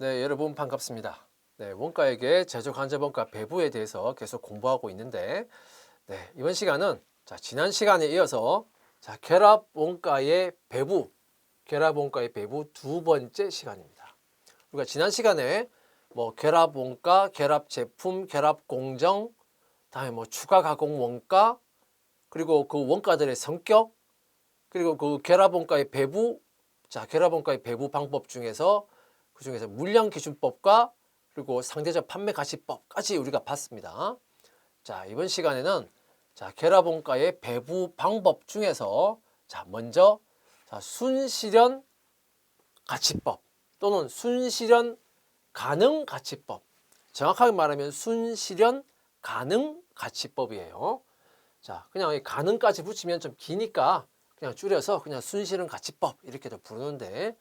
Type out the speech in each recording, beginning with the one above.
네, 여러분 반갑습니다. 네, 원가에게 제조간접원가 배부에 대해서 계속 공부하고 있는데, 네, 이번 시간은 지난 시간에 이어서 결합원가의 배부 두 번째 시간입니다. 우리가 지난 시간에 결합원가, 결합제품, 결합공정, 다음에 추가 가공 원가, 그리고 그 원가들의 성격, 그리고 그 결합원가의 결합원가의 배부 방법 중에서 그중에서 물량기준법과 그리고 상대적 판매가치법까지 우리가 봤습니다. 이번 시간에는 결합원가의 배부 방법 중에서 먼저 순실현 가치법 또는 순실현 가능 가치법, 정확하게 말하면 순실현 가능 가치법이에요. 그냥 이 가능까지 붙이면 좀 기니까 그냥 줄여서 그냥 순실현 가치법 이렇게도 부르는데,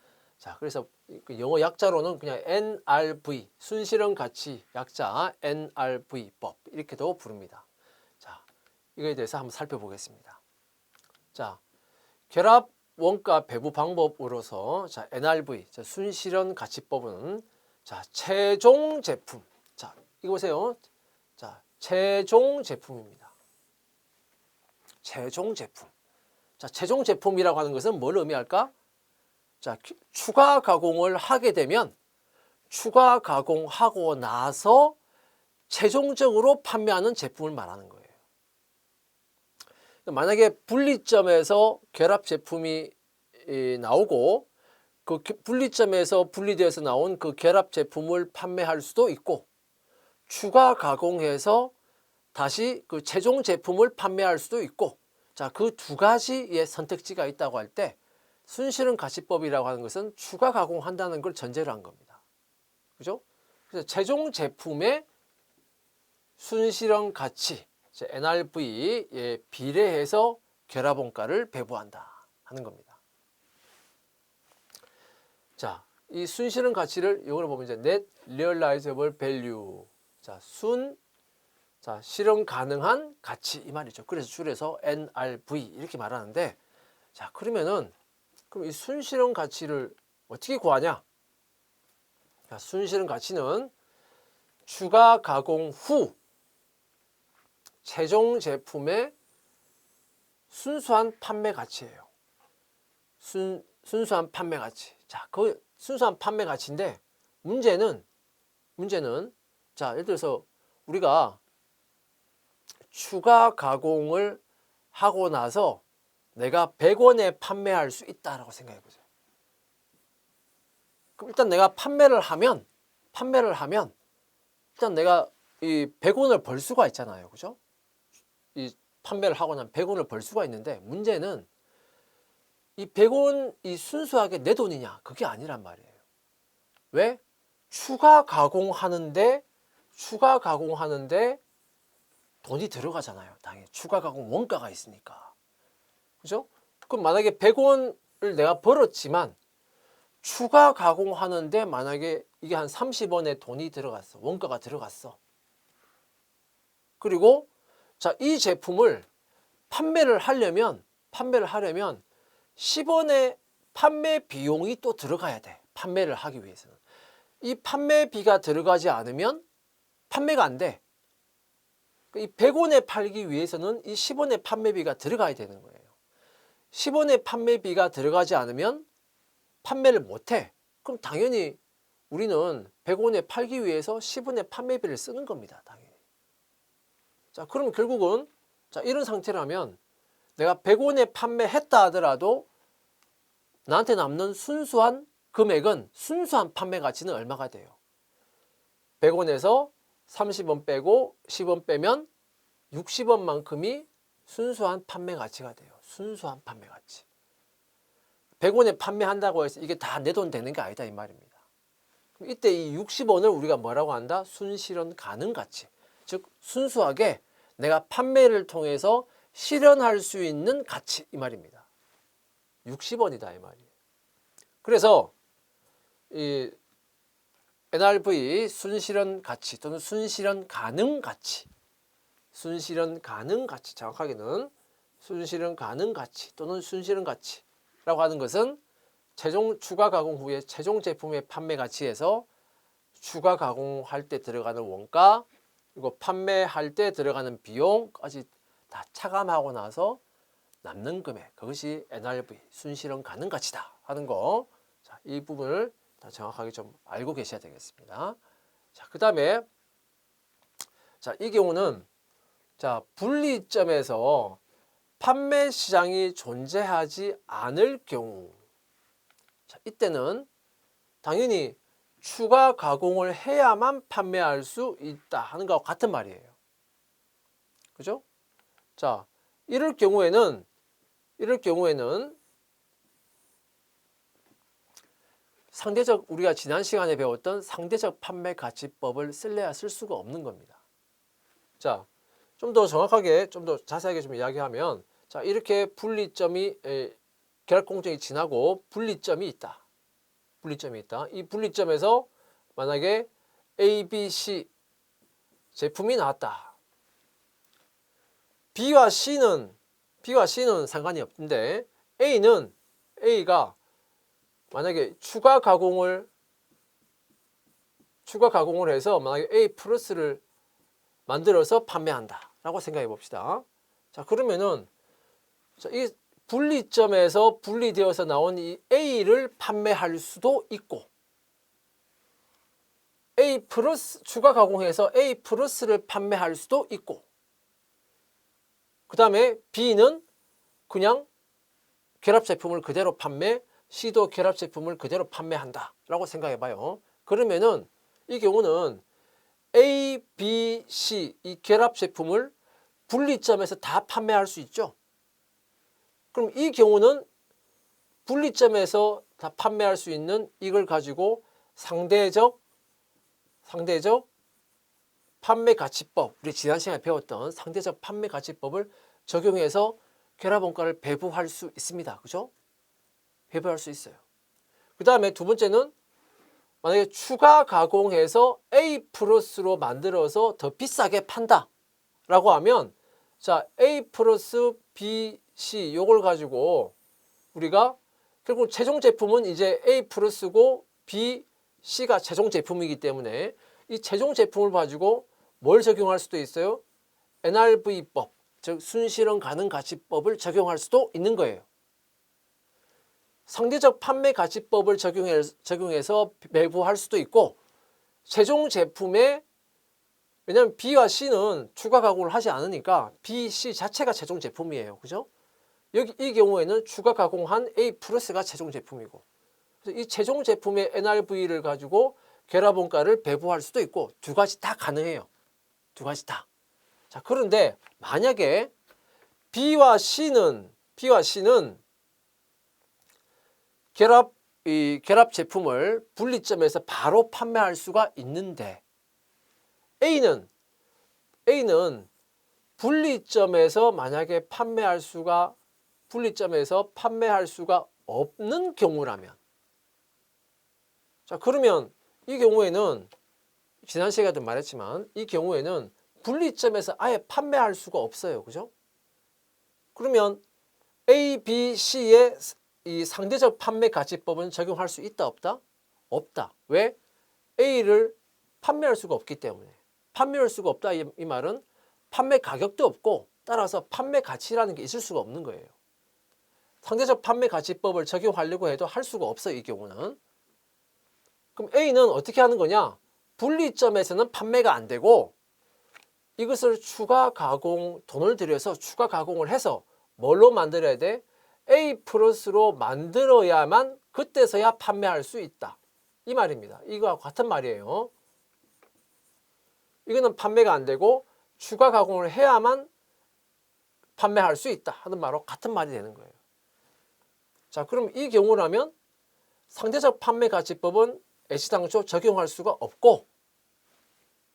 그래서 그 영어 약자로는 그냥 NRV, 순실현 가치 약자 NRV법 이렇게도 부릅니다. 이거에 대해서 한번 살펴보겠습니다. 결합 원가 배부 방법으로서 NRV, 순실현 가치법은 최종 제품. 이거 보세요. 최종 제품입니다. 최종 제품. 최종 제품이라고 하는 것은 뭘 의미할까? 추가 가공을 하게 되면 추가 가공하고 나서 최종적으로 판매하는 제품을 말하는 거예요. 만약에 분리점에서 결합 제품이 나오고 그 분리점에서 분리되어서 나온 그 결합 제품을 판매할 수도 있고, 추가 가공해서 다시 그 최종 제품을 판매할 수도 있고, 그 두 가지의 선택지가 있다고 할 때 순실현 가치법이라고 하는 것은 추가 가공한다는 걸 전제로 한 겁니다. 그죠? 그래서 최종 제품의 순실현 가치, NRV에 비례해서 결합원가를 배부한다 하는 겁니다. 이 순실현 가치를 영어로 보면 이제 Net Realizable Value, 실현 가능한 가치 이 말이죠. 그래서 줄여서 NRV 이렇게 말하는데, 그러면은 그럼 이 순실현 가치를 어떻게 구하냐? 순실현 가치는 추가 가공 후 최종 제품의 순수한 판매 가치예요. 순수한 판매 가치. 그 순수한 판매 가치인데 문제는 예를 들어서 우리가 추가 가공을 하고 나서 내가 100원에 판매할 수 있다라고 생각해 보세요. 그럼 일단 내가 판매를 하면 일단 내가 이 100원을 벌 수가 있잖아요. 그죠? 이 판매를 하고 나면 100원을 벌 수가 있는데, 문제는 이 100원이 순수하게 내 돈이냐? 그게 아니란 말이에요. 왜? 추가 가공하는데 돈이 들어가잖아요. 당연히 추가 가공 원가가 있으니까. 그죠? 그럼 만약에 100원을 내가 벌었지만 추가 가공하는데 만약에 이게 한 30원의 돈이 들어갔어. 원가가 들어갔어. 그리고 이 제품을 판매를 하려면 10원의 판매 비용이 또 들어가야 돼. 판매를 하기 위해서는. 이 판매비가 들어가지 않으면 판매가 안 돼. 이 100원에 팔기 위해서는 이 10원의 판매비가 들어가야 되는 거예요. 10원의 판매비가 들어가지 않으면 판매를 못 해. 그럼 당연히 우리는 100원에 팔기 위해서 10원의 판매비를 쓰는 겁니다. 당연히. 그럼 결국은 이런 상태라면 내가 100원에 판매했다 하더라도 나한테 남는 순수한 금액은, 순수한 판매 가치는 얼마가 돼요? 100원에서 30원 빼고 10원 빼면 60원만큼이 순수한 판매 가치가 돼요. 순수한 판매 가치. 100원에 판매한다고 해서 이게 다 내 돈 되는 게 아니다 이 말입니다. 그럼 이때 이 60원을 우리가 뭐라고 한다? 순실현 가능 가치. 즉 순수하게 내가 판매를 통해서 실현할 수 있는 가치 이 말입니다. 60원이다 이 말이에요. 그래서 이 NRV 순실현 가치 또는 순실현 가능 가치, 정확하게는 순실현 가능 가치 또는 순실현 가치라고 하는 것은 최종 추가 가공 후에 최종 제품의 판매 가치에서 추가 가공할 때 들어가는 원가, 그리고 판매할 때 들어가는 비용까지 다 차감하고 나서 남는 금액, 그것이 NRV, 순실현 가능 가치다 하는 거. 자, 이 부분을 다 정확하게 좀 알고 계셔야 되겠습니다. 자, 그 다음에 자, 이 경우는 자, 분리점에서 판매 시장이 존재하지 않을 경우, 자, 이때는 당연히 추가 가공을 해야만 판매할 수 있다 하는 것과 같은 말이에요. 그죠? 자, 이럴 경우에는 상대적, 우리가 지난 시간에 배웠던 상대적 판매 가치법을 쓸래야 쓸 수가 없는 겁니다. 자, 좀 더 정확하게, 좀 더 자세하게 좀 이야기하면, 자, 이렇게 분리점이, 결합 공정이 지나고 분리점이 있다. 이 분리점에서 만약에 A, B, C 제품이 나왔다. B와 C는 상관이 없는데 A가 만약에 추가 가공을 해서 만약에 A 플러스를 만들어서 판매한다 라고 생각해 봅시다. 자, 그러면은 이 분리점에서 분리되어서 나온 이 A를 판매할 수도 있고, A 플러스 추가 가공해서 A 플러스를 판매할 수도 있고, 그 다음에 B는 그냥 결합 제품을 그대로 판매, C도 결합 제품을 그대로 판매한다 라고 생각해 봐요. 그러면은 이 경우는 A, B, C 이 결합 제품을 분리점에서 다 판매할 수 있죠. 그럼 이 경우는 분리점에서 다 판매할 수 있는 이걸 가지고 상대적 판매 가치법, 우리 지난 시간에 배웠던 상대적 판매 가치법을 적용해서 결합 원가를 배부할 수 있습니다. 그죠? 배부할 수 있어요. 그 다음에 두 번째는 만약에 추가 가공해서 A 플러스로 만들어서 더 비싸게 판다 라고 하면, 자, A 플러스 B, C 요걸 가지고 우리가 결국 최종 제품은 이제 A 플러스고 B, C가 최종 제품이기 때문에 이 최종 제품을 가지고 뭘 적용할 수도 있어요? NRV법, 즉 순실현 가능 가치법을 적용할 수도 있는 거예요. 상대적 판매 가치법을 적용해서 배부할 수도 있고, 최종 제품에, 왜냐하면 B와 C는 추가 가공을 하지 않으니까 B, C 자체가 최종 제품이에요. 그죠? 여기 이 경우에는 추가 가공한 A 플러스가 최종 제품이고, 그래서 이 최종 제품의 NRV를 가지고 결합 원가를 배부할 수도 있고, 두 가지 다 가능해요. 두 가지 다. 자, 그런데 만약에 B와 C는 결합 제품을 분리점에서 바로 판매할 수가 있는데, A는 분리점에서 만약에 판매할 수가 없는 경우라면, 자, 그러면 이 경우에는 지난 시간에도 말했지만 이 경우에는 분리점에서 아예 판매할 수가 없어요. 그죠? 그러면 A, B, C의 이 상대적 판매 가치법은 적용할 수 있다, 없다? 없다. 왜? A를 판매할 수가 없기 때문에. 판매할 수가 없다 이 말은 판매 가격도 없고, 따라서 판매 가치라는 게 있을 수가 없는 거예요. 상대적 판매 가치법을 적용하려고 해도 할 수가 없어요, 이 경우는. 그럼 A는 어떻게 하는 거냐? 분리점에서는 판매가 안 되고, 이것을 추가 가공, 돈을 들여서 추가 가공을 해서 뭘로 만들어야 돼? A 플러스로 만들어야만 그때서야 판매할 수 있다. 이 말입니다. 이거와 같은 말이에요. 이거는 판매가 안 되고 추가 가공을 해야만 판매할 수 있다 하는 말과 같은 말이 되는 거예요. 자, 그럼 이 경우라면 상대적 판매 가치법은 애시당초 적용할 수가 없고,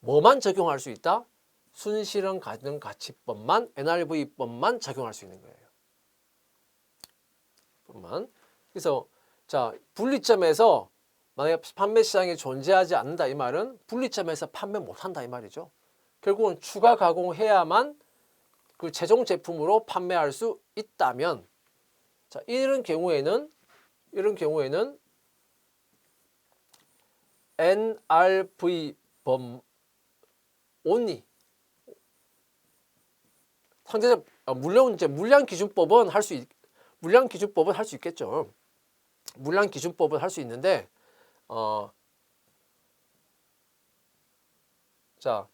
뭐만 적용할 수 있다? 순실현 가능 가치법만, NRV법만 적용할 수 있는 거예요. 그래서 자, 분리점에서 만약에 판매 시장이 존재하지 않는다 이 말은 분리점에서 판매 못한다 이 말이죠. 결국은 추가 가공해야만 그 최종 제품으로 판매할 수 있다면, 자, 이런 경우에는 NRV 법 only. 상대적 물론 이제 물량기준법은 할 수 있겠죠. 물량기준법은 할 수 있는데 자,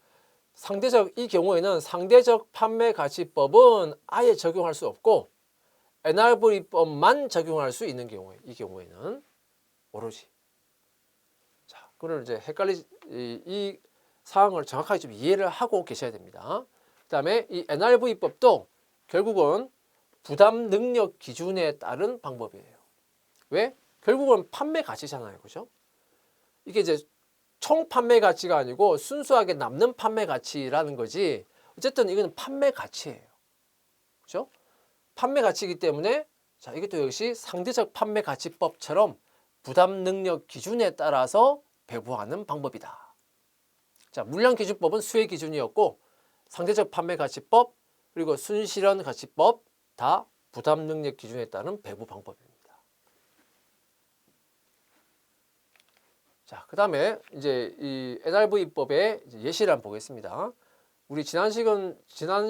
이 경우에는 상대적 판매가치법은 아예 적용할 수 없고 NRV법만 적용할 수 있는 경우에, 이 경우에는 오로지. 자, 그걸 이제 이 사항을 정확하게 좀 이해를 하고 계셔야 됩니다. 그다음에 이 NRV법도 결국은 부담 능력 기준에 따른 방법이에요. 왜? 결국은 판매 가치잖아요, 그죠? 이게 이제 총 판매 가치가 아니고 순수하게 남는 판매 가치라는 거지. 어쨌든 이거는 판매 가치예요, 그죠? 판매 가치이기 때문에 자, 이것도 역시 상대적 판매 가치법처럼 부담 능력 기준에 따라서 배부하는 방법이다. 자, 물량 기준법은 수혜 기준이었고 상대적 판매 가치법 그리고 순실현 가치법 다 부담 능력 기준에 따른 배부 방법입니다. 자, 그다음에 이제 이 NRV법의 예시를 한번 보겠습니다. 우리 지난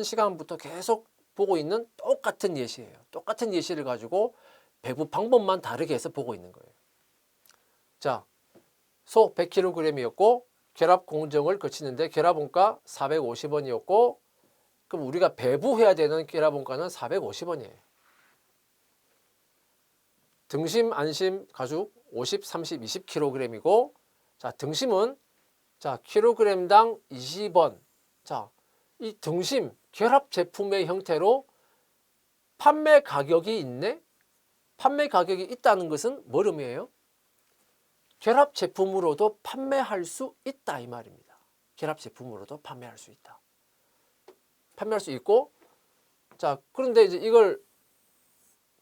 시간부터 계속 보고 있는 똑같은 예시예요. 똑같은 예시를 가지고 배부 방법만 다르게 해서 보고 있는 거예요. 자, 소 100kg이었고 결합 공정을 거치는데 결합 원가 450원이었고 그럼 우리가 배부해야 되는 결합 원가는 450원이에요. 등심, 안심, 가죽 50, 30, 20kg이고 자, 등심은 자, 킬로그램당 20원. 자, 이 등심 결합 제품의 형태로 판매 가격이 있네? 판매 가격이 있다는 것은 뭘 의미해요? 결합 제품으로도 판매할 수 있다 이 말입니다. 결합 제품으로도 판매할 수 있다. 판매할 수 있고 자, 그런데 이제 이걸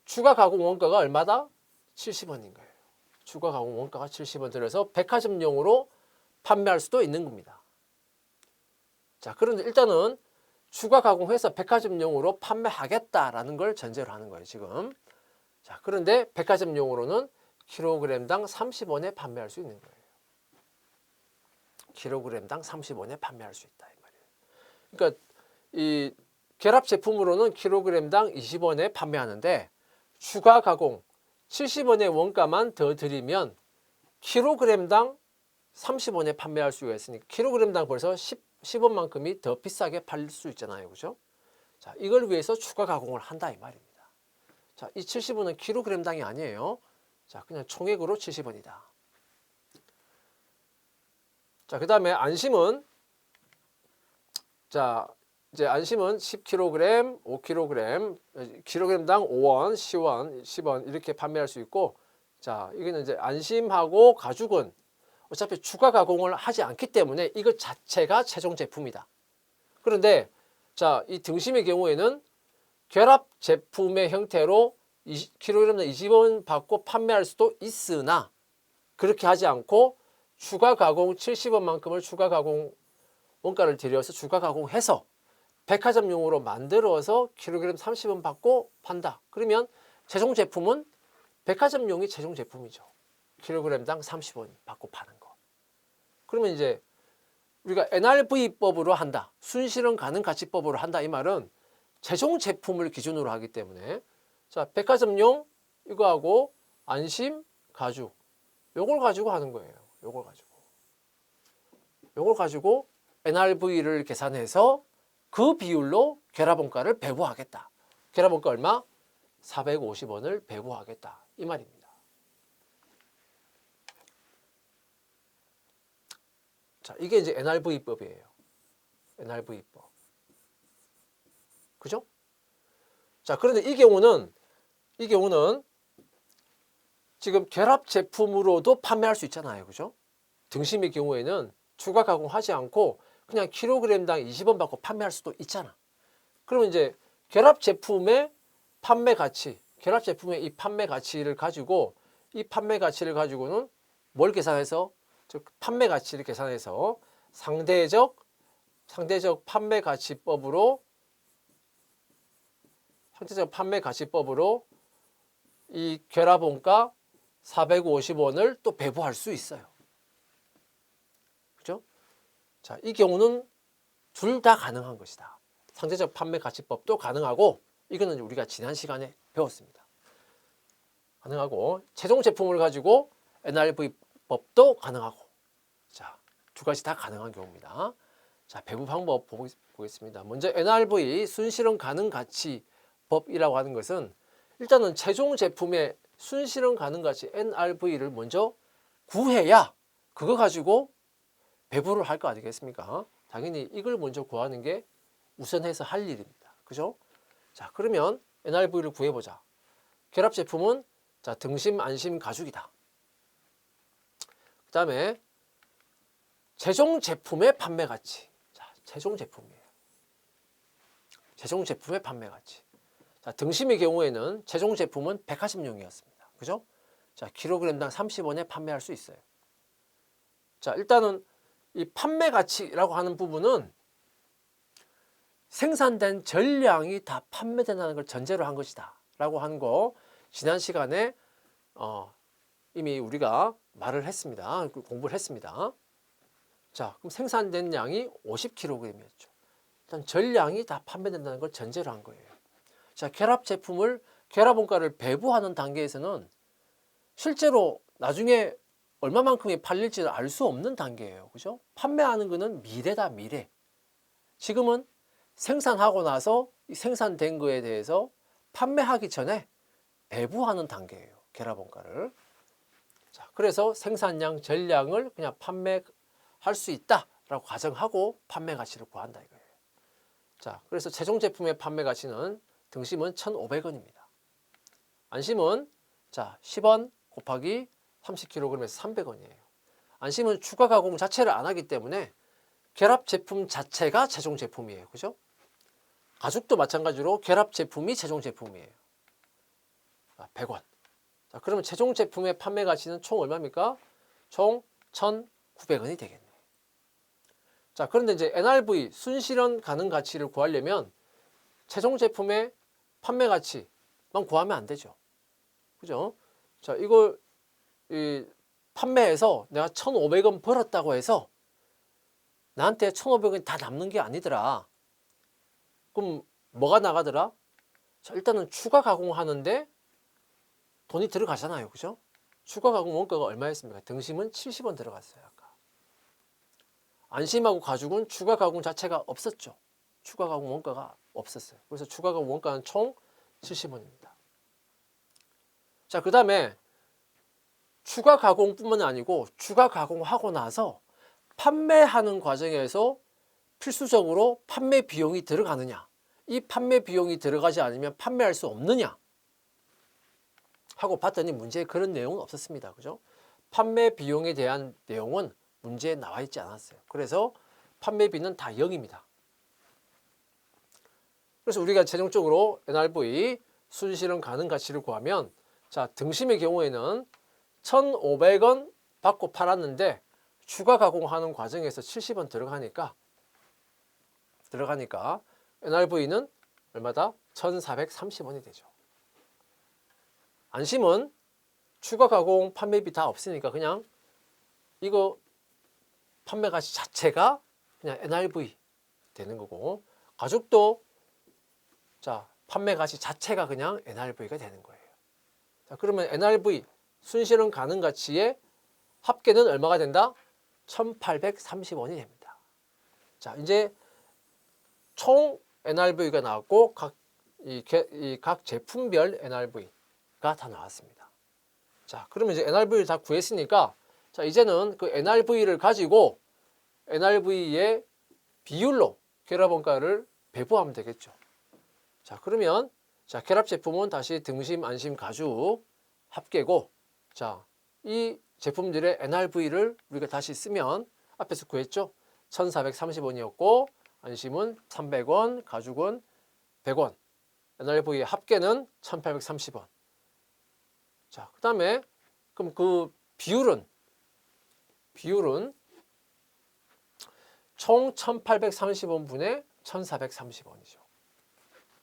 추가 가공 원가가 얼마다? 70원인 거예요. 추가 가공 원가가 70원 들어서 백화점용으로 판매할 수도 있는 겁니다. 자, 그런데 일단은 추가 가공해서 백화점용으로 판매하겠다라는 걸 전제로 하는 거예요, 지금. 자, 그런데 백화점용으로는 킬로그램당 30원에 판매할 수 있는 거예요. 킬로그램당 30원에 판매할 수 있다 이 말이에요. 그러니까 이 결합 제품으로는 킬로그램당 20원에 판매하는데 추가 가공 70원의 원가만 더 드리면 킬로그램당 30원에 판매할 수가 있으니까 킬로그램당 벌써 10원만큼이 더 비싸게 팔릴 수 있잖아요, 그죠? 자, 이걸 위해서 추가 가공을 한다 이 말입니다. 자, 이 70원은 킬로그램당이 아니에요. 자, 그냥 총액으로 70원이다. 자, 그다음에 안심은 자, 이제 안심은 10kg, 5kg, 킬로그램당 5원, 10원 이렇게 판매할 수 있고 자, 이거는 이제 안심하고 가죽은 어차피 추가 가공을 하지 않기 때문에 이것 자체가 최종 제품이다. 그런데 자, 이 등심의 경우에는 결합 제품의 형태로 킬로그램당 20원 받고 판매할 수도 있으나 그렇게 하지 않고 추가 가공 70원만큼을 추가 가공 원가를 들여서 추가 가공해서 백화점용으로 만들어서 킬로그램 30원 받고 판다. 그러면 최종 제품은 백화점용이 최종 제품이죠. 킬로그램당 30원 받고 파는 거. 그러면 이제 우리가 NRV법으로 한다. 순실현 가능 가치법으로 한다. 이 말은 최종 제품을 기준으로 하기 때문에 자, 백화점용 이거하고 안심, 가죽 요걸 가지고 하는 거예요. 요걸 가지고 NRV를 계산해서 그 비율로 결합원가를 배부하겠다. 결합원가 얼마? 450원을 배부하겠다. 이 말입니다. 자, 이게 이제 NRV법이에요. NRV법. 그죠? 자, 그런데 이 경우는 지금 결합 제품으로도 판매할 수 있잖아요. 그죠? 등심의 경우에는 추가 가공하지 않고 그냥 킬로그램당 20원 받고 판매할 수도 있잖아. 그러면 이제 결합 제품의 판매 가치, 결합 제품의 이 판매 가치를 가지고 이 판매 가치를 가지고는 뭘 계산해서 즉 판매 가치를 계산해서 상대적 판매 가치법으로 이 결합원가 450원을 또 배부할 수 있어요. 자, 이 경우는 둘 다 가능한 것이다. 상대적 판매 가치법도 가능하고, 이거는 우리가 지난 시간에 배웠습니다. 가능하고, 최종 제품을 가지고 NRV 법도 가능하고, 자, 두 가지 다 가능한 경우입니다. 자, 배부 방법 보겠습니다. 먼저 NRV 순실현 가능 가치 법이라고 하는 것은 일단은 최종 제품의 순실현 가능 가치 NRV를 먼저 구해야 그거 가지고 배부를 할 거 아니겠습니까? 당연히 이걸 먼저 구하는 게 우선해서 할 일입니다. 그죠? 자, 그러면 NRV를 구해보자. 결합 제품은 자, 등심, 안심, 가죽이다. 그 다음에 최종 제품의 판매 가치. 자, 최종 제품이에요. 최종 제품의 판매 가치. 자, 등심의 경우에는 최종 제품은 백화점용이었습니다. 그죠? 자, 킬로그램당 30원에 판매할 수 있어요. 자, 일단은 이 판매 가치라고 하는 부분은 생산된 전량이 다 판매된다는 걸 전제로 한 것이다 라고 하는 거 지난 시간에 이미 우리가 말을 했습니다. 공부를 했습니다. 자, 그럼 생산된 양이 50kg이었죠. 일단 전량이 다 판매된다는 걸 전제로 한 거예요. 자, 결합 제품을 결합 원가를 배부하는 단계에서는 실제로 나중에 얼마만큼이 팔릴지를 알 수 없는 단계예요. 그죠? 판매하는 거는 미래다, 미래. 지금은 생산하고 나서 이 생산된 거에 대해서 판매하기 전에 배부하는 단계예요. 결합 원가를. 자, 그래서 생산량, 전량을 그냥 판매할 수 있다라고 가정하고 판매 가치를 구한다 이거예요. 자, 그래서 최종 제품의 판매 가치는 등심은 1,500원입니다. 안심은 자, 10원 곱하기 30kg에서 300원이에요. 안심은 추가 가공 자체를 안 하기 때문에 결합 제품 자체가 최종 제품이에요. 그죠? 가죽도 마찬가지로 결합 제품이 최종 제품이에요. 100원. 자, 그러면 최종 제품의 판매 가치는 총 얼마입니까? 총 1,900원이 되겠네요. 자, 그런데 이제 NRV 순실현 가능 가치를 구하려면 최종 제품의 판매 가치만 구하면 안 되죠. 그죠? 자, 이걸 판매해서 내가 1,500원 벌었다고 해서 나한테 1,500원이 다 남는 게 아니더라. 그럼 뭐가 나가더라? 자, 일단은 추가 가공하는데 돈이 들어가잖아요. 그죠? 추가 가공 원가가 얼마였습니까? 등심은 70원 들어갔어요. 아까. 안심하고 가죽은 추가 가공 자체가 없었죠. 추가 가공 원가가 없었어요. 그래서 추가 가공 원가는 총 70원입니다. 자, 그 다음에 추가 가공뿐만 아니고 추가 가공하고 나서 판매하는 과정에서 필수적으로 판매 비용이 들어가느냐, 이 판매 비용이 들어가지 않으면 판매할 수 없느냐 하고 봤더니 문제에 그런 내용은 없었습니다. 그죠? 판매 비용에 대한 내용은 문제에 나와 있지 않았어요. 그래서 판매비는 다 0입니다. 그래서 우리가 최종적으로 NRV 순실현 가능 가치를 구하면 자, 등심의 경우에는 1,500원 받고 팔았는데 추가 가공하는 과정에서 70원 들어가니까 NRV는 얼마다? 1,430원이 되죠. 안심은 추가 가공 판매비 다 없으니까 그냥 이거 판매 가치 자체가 그냥 NRV 되는 거고, 가죽도 자, 판매 가치 자체가 그냥 NRV가 되는 거예요. 자, 그러면 NRV 순실현 가능 가치의 합계는 얼마가 된다? 1,830원이 됩니다. 자, 이제 총 NRV가 나왔고 각 제품별 NRV가 다 나왔습니다. 자, 그러면 이제 NRV를 다 구했으니까 자, 이제는 그 NRV를 가지고 NRV의 비율로 결합 원가를 배부하면 되겠죠. 자, 그러면 자, 결합 제품은 다시 등심, 안심, 가죽 합계고, 자, 이 제품들의 NRV를 우리가 다시 쓰면 앞에서 구했죠. 1,430원이었고 안심은 300원, 가죽은 100원. NRV의 합계는 1,830원. 자, 그다음에 그럼 그 비율은 총 1,830원분의 1,430원이죠.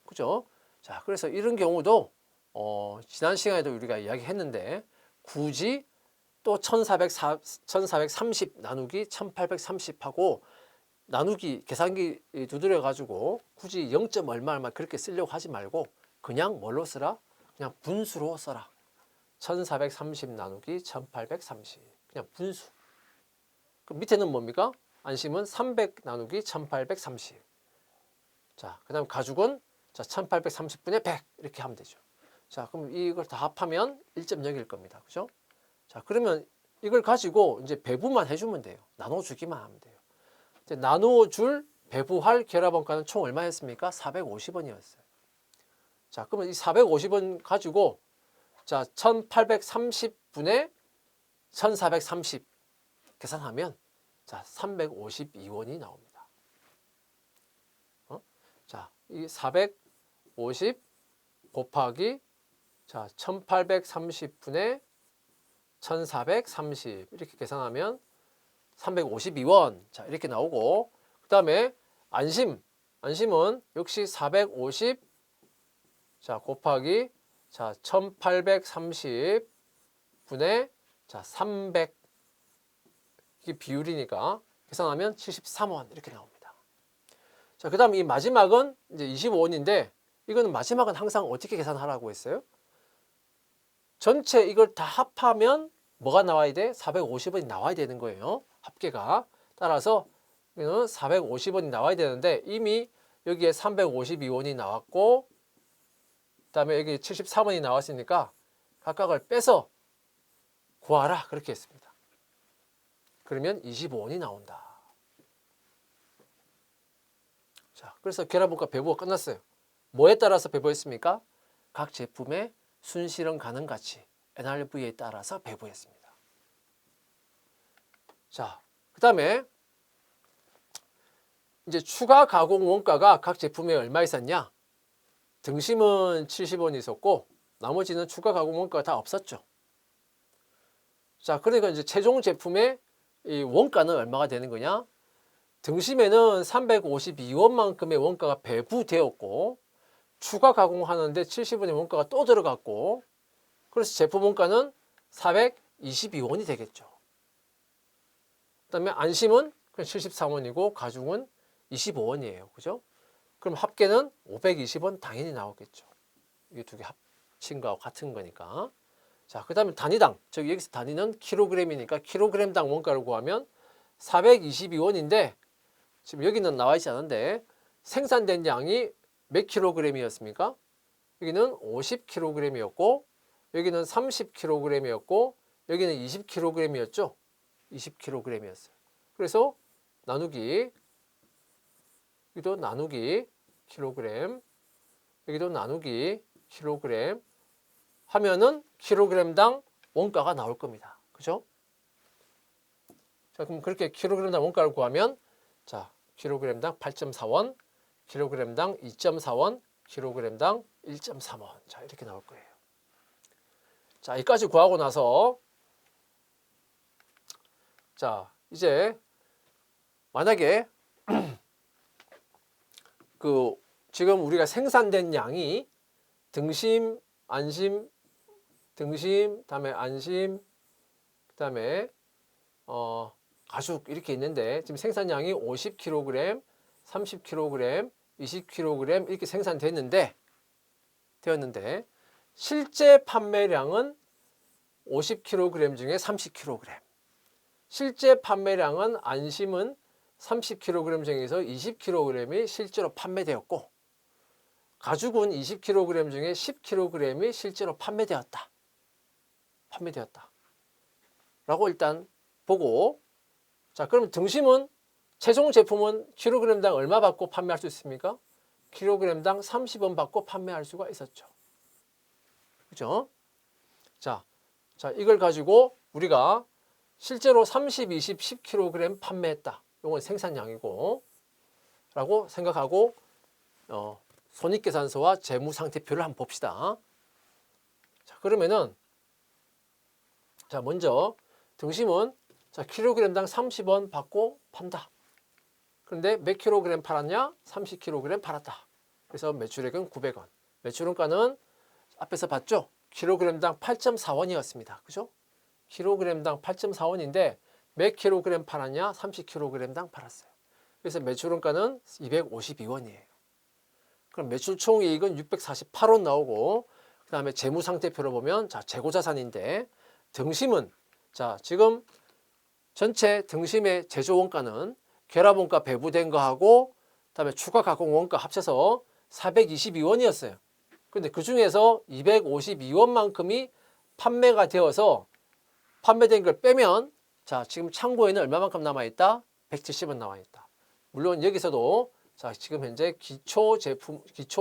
그죠? 자, 그래서 이런 경우도 지난 시간에도 우리가 이야기했는데 굳이 또 1,430 나누기 1,830하고 나누기 계산기 두드려 가지고 굳이 0. 얼마 그렇게 쓰려고 하지 말고 그냥 뭘로 쓰라? 그냥 분수로 써라. 1430 나누기 1830. 그냥 분수. 그 밑에는 뭡니까? 안심은 300 나누기 1830. 자, 그 다음 가죽은 자, 1830분의 100 이렇게 하면 되죠. 자, 그럼 이걸 다 합하면 1.0일 겁니다. 그죠? 자, 그러면 이걸 가지고 이제 배분만 해주면 돼요. 나눠주기만 하면 돼요. 이제 나누어줄 배부할 결합원가는 총 얼마였습니까? 450원이었어요. 자, 그러면 이 450원 가지고 자, 1830분의 1430 계산하면 자, 352원이 나옵니다. 자, 이 450 곱하기 자, 1830분의 1430 이렇게 계산하면 352원. 자, 이렇게 나오고 그다음에 안심은 역시 450 자, 곱하기 자, 1830분의 자, 300 이게 비율이니까 계산하면 73원 이렇게 나옵니다. 자, 그다음 이 마지막은 이제 25원인데 이거는 마지막은 항상 어떻게 계산하라고 했어요? 전체 이걸 다 합하면 뭐가 나와야 돼? 450원이 나와야 되는 거예요. 합계가. 따라서 이거는 450원이 나와야 되는데 이미 여기에 352원이 나왔고 그다음에 여기 73원이 나왔으니까 각각을 빼서 구하라 그렇게 했습니다. 그러면 25원이 나온다. 자, 그래서 결합원가 배부가 끝났어요. 뭐에 따라서 배부했습니까? 각 제품의 순실현 가능 가치 NRV에 따라서 배부했습니다. 자, 그다음에 이제 추가 가공 원가가 각 제품에 얼마 있었냐? 등심은 70원 있었고 나머지는 추가 가공 원가가 다 없었죠. 자, 그러니까 이제 최종 제품의 이 원가는 얼마가 되는 거냐? 등심에는 352원만큼의 원가가 배부되었고 추가 가공하는데 70원의 원가가 또 들어갔고 그래서 제품 원가는 422원이 되겠죠. 그 다음에 안심은 73원이고 가죽은 25원이에요. 그죠? 그럼 합계는 520원 당연히 나오겠죠. 이게 두 개 합친 거하고 같은 거니까. 자, 그 다음에 단위당. 여기서 단위는 킬로그램이니까 킬로그램당 원가를 구하면 422원인데 지금 여기는 나와 있지 않은데 생산된 양이 몇 킬로그램이었습니까? 여기는 50킬로그램이었고 여기는 30킬로그램이었고 여기는 20킬로그램이었죠. 20킬로그램이었어요. 그래서 나누기 여기도 나누기 킬로그램 여기도 나누기 킬로그램 하면은 킬로그램당 원가가 나올 겁니다. 그죠? 자, 그럼 그렇게 킬로그램당 원가를 구하면 자, 킬로그램당 8.4원, 킬로그램당 2.4원, 킬로그램당 1.3원. 자, 이렇게 나올 거예요. 자, 여기까지 구하고 나서 자, 이제 만약에 그 지금 우리가 생산된 양이 등심, 안심, 그다음에 안심, 그다음에 가죽 이렇게 있는데 지금 생산량이 50kg, 30kg, 20kg 이렇게 생산됐는데 실제 판매량은 50kg 중에 30kg. 실제 판매량은 안심은 30kg 중에서 20kg이 실제로 판매되었고 가죽은 20kg 중에 10kg이 실제로 판매되었다. 라고 일단 보고 자, 그럼 등심은 최종 제품은 킬로그램당 얼마 받고 판매할 수 있습니까? 킬로그램당 30원 받고 판매할 수가 있었죠. 그죠? 자, 이걸 가지고 우리가 실제로 30, 20, 10kg 판매했다. 이건 생산량이고 라고 생각하고 손익계산서와 재무상태표를 한번 봅시다. 자, 그러면은 자, 먼저 등심은 자, 킬로그램당 30원 받고 판다. 그런데 몇 킬로그램 팔았냐? 30kg 팔았다. 그래서 매출액은 900원. 매출원가는 앞에서 봤죠? 킬로그램당 8.4원이었습니다. 그죠? 킬로그램당 8.4원인데 몇 킬로그램 팔았냐? 30kg당 팔았어요. 그래서 매출원가는 252원이에요. 그럼 매출 총이익은 648원 나오고, 그 다음에 재무상태표를 보면, 자, 재고자산인데, 등심은, 자, 지금 전체 등심의 제조원가는 결합원가 배부된 거하고, 그 다음에 추가 가공원가 합쳐서 422원이었어요. 근데 그 중에서 252원만큼이 판매가 되어서 판매된 걸 빼면, 자, 지금 창고에는 얼마만큼 남아있다? 170원 남아있다. 물론 여기서도, 자, 지금 현재 기초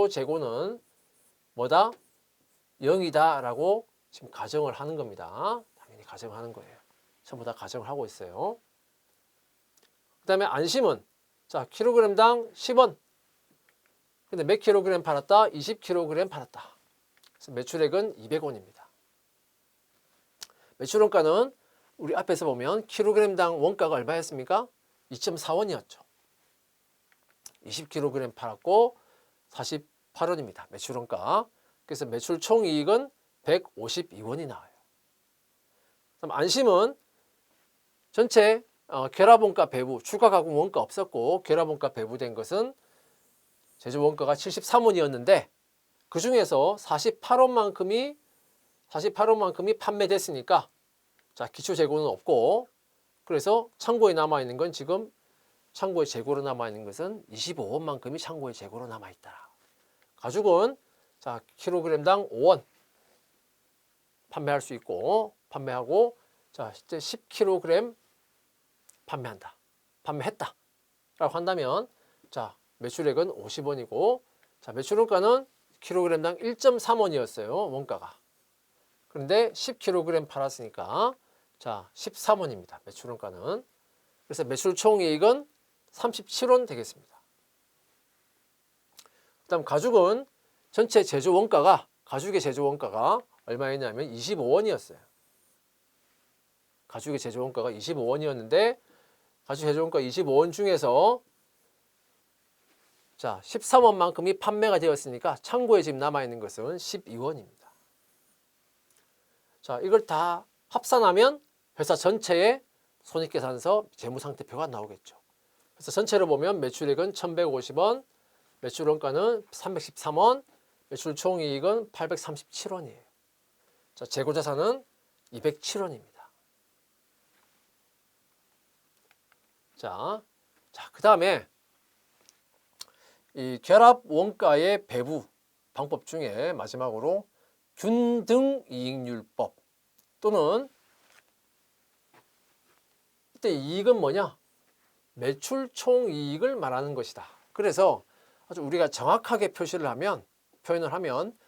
재고는 뭐다? 0이다 라고 지금 가정을 하는 겁니다. 당연히 가정하는 거예요. 전부 다 가정을 하고 있어요. 그 다음에 안심은, 자, 킬로그램당 10원. 근데 몇 킬로그램 팔았다? 20킬로그램 팔았다. 그래서 매출액은 200원입니다. 매출원가는 우리 앞에서 보면 킬로그램당 원가가 얼마였습니까? 2.4원이었죠. 20kg 팔았고 48원입니다. 매출원가. 그래서 매출 총이익은 152원이 나와요. 그럼 안심은 전체 결합원가 배부, 추가 가공 원가 없었고 결합원가 배부된 것은 제조원가가 73원이었는데 그 중에서 48원만큼이 판매됐으니까, 자, 기초 재고는 없고, 그래서 창고에 남아있는 건 지금 창고에 재고로 남아있는 것은 25원만큼이 창고에 재고로 남아있다. 가죽은, 자, 킬로그램당 5원 판매할 수 있고, 판매하고, 자, 실제 10kg 판매했다 라고 한다면, 자, 매출액은 50원이고, 자, 매출원가는 킬로그램당 1.3원이었어요. 원가가. 그런데 10kg 팔았으니까, 자, 13원입니다. 매출원가는. 그래서 매출 총이익은 37원 되겠습니다. 그 다음 가죽은 전체 가죽의 제조원가가 얼마였냐면 25원이었어요. 가죽의 제조원가가 25원이었는데 가죽 제조원가 25원 중에서, 자, 13원만큼이 판매가 되었으니까 창고에 지금 남아있는 것은 12원입니다. 자, 이걸 다 합산하면 회사 전체의 손익계산서 재무상태표가 나오겠죠. 그래서 전체로 보면 매출액은 1150원, 매출원가는 313원, 매출 총이익은 837원이에요. 자, 재고자산은 207원입니다. 자, 그 다음에 이 결합 원가의 배부 방법 중에 마지막으로 균등이익률법 또는 이때 이익은 뭐냐? 매출 총이익을 말하는 것이다. 그래서 아주 우리가 정확하게 표현을 하면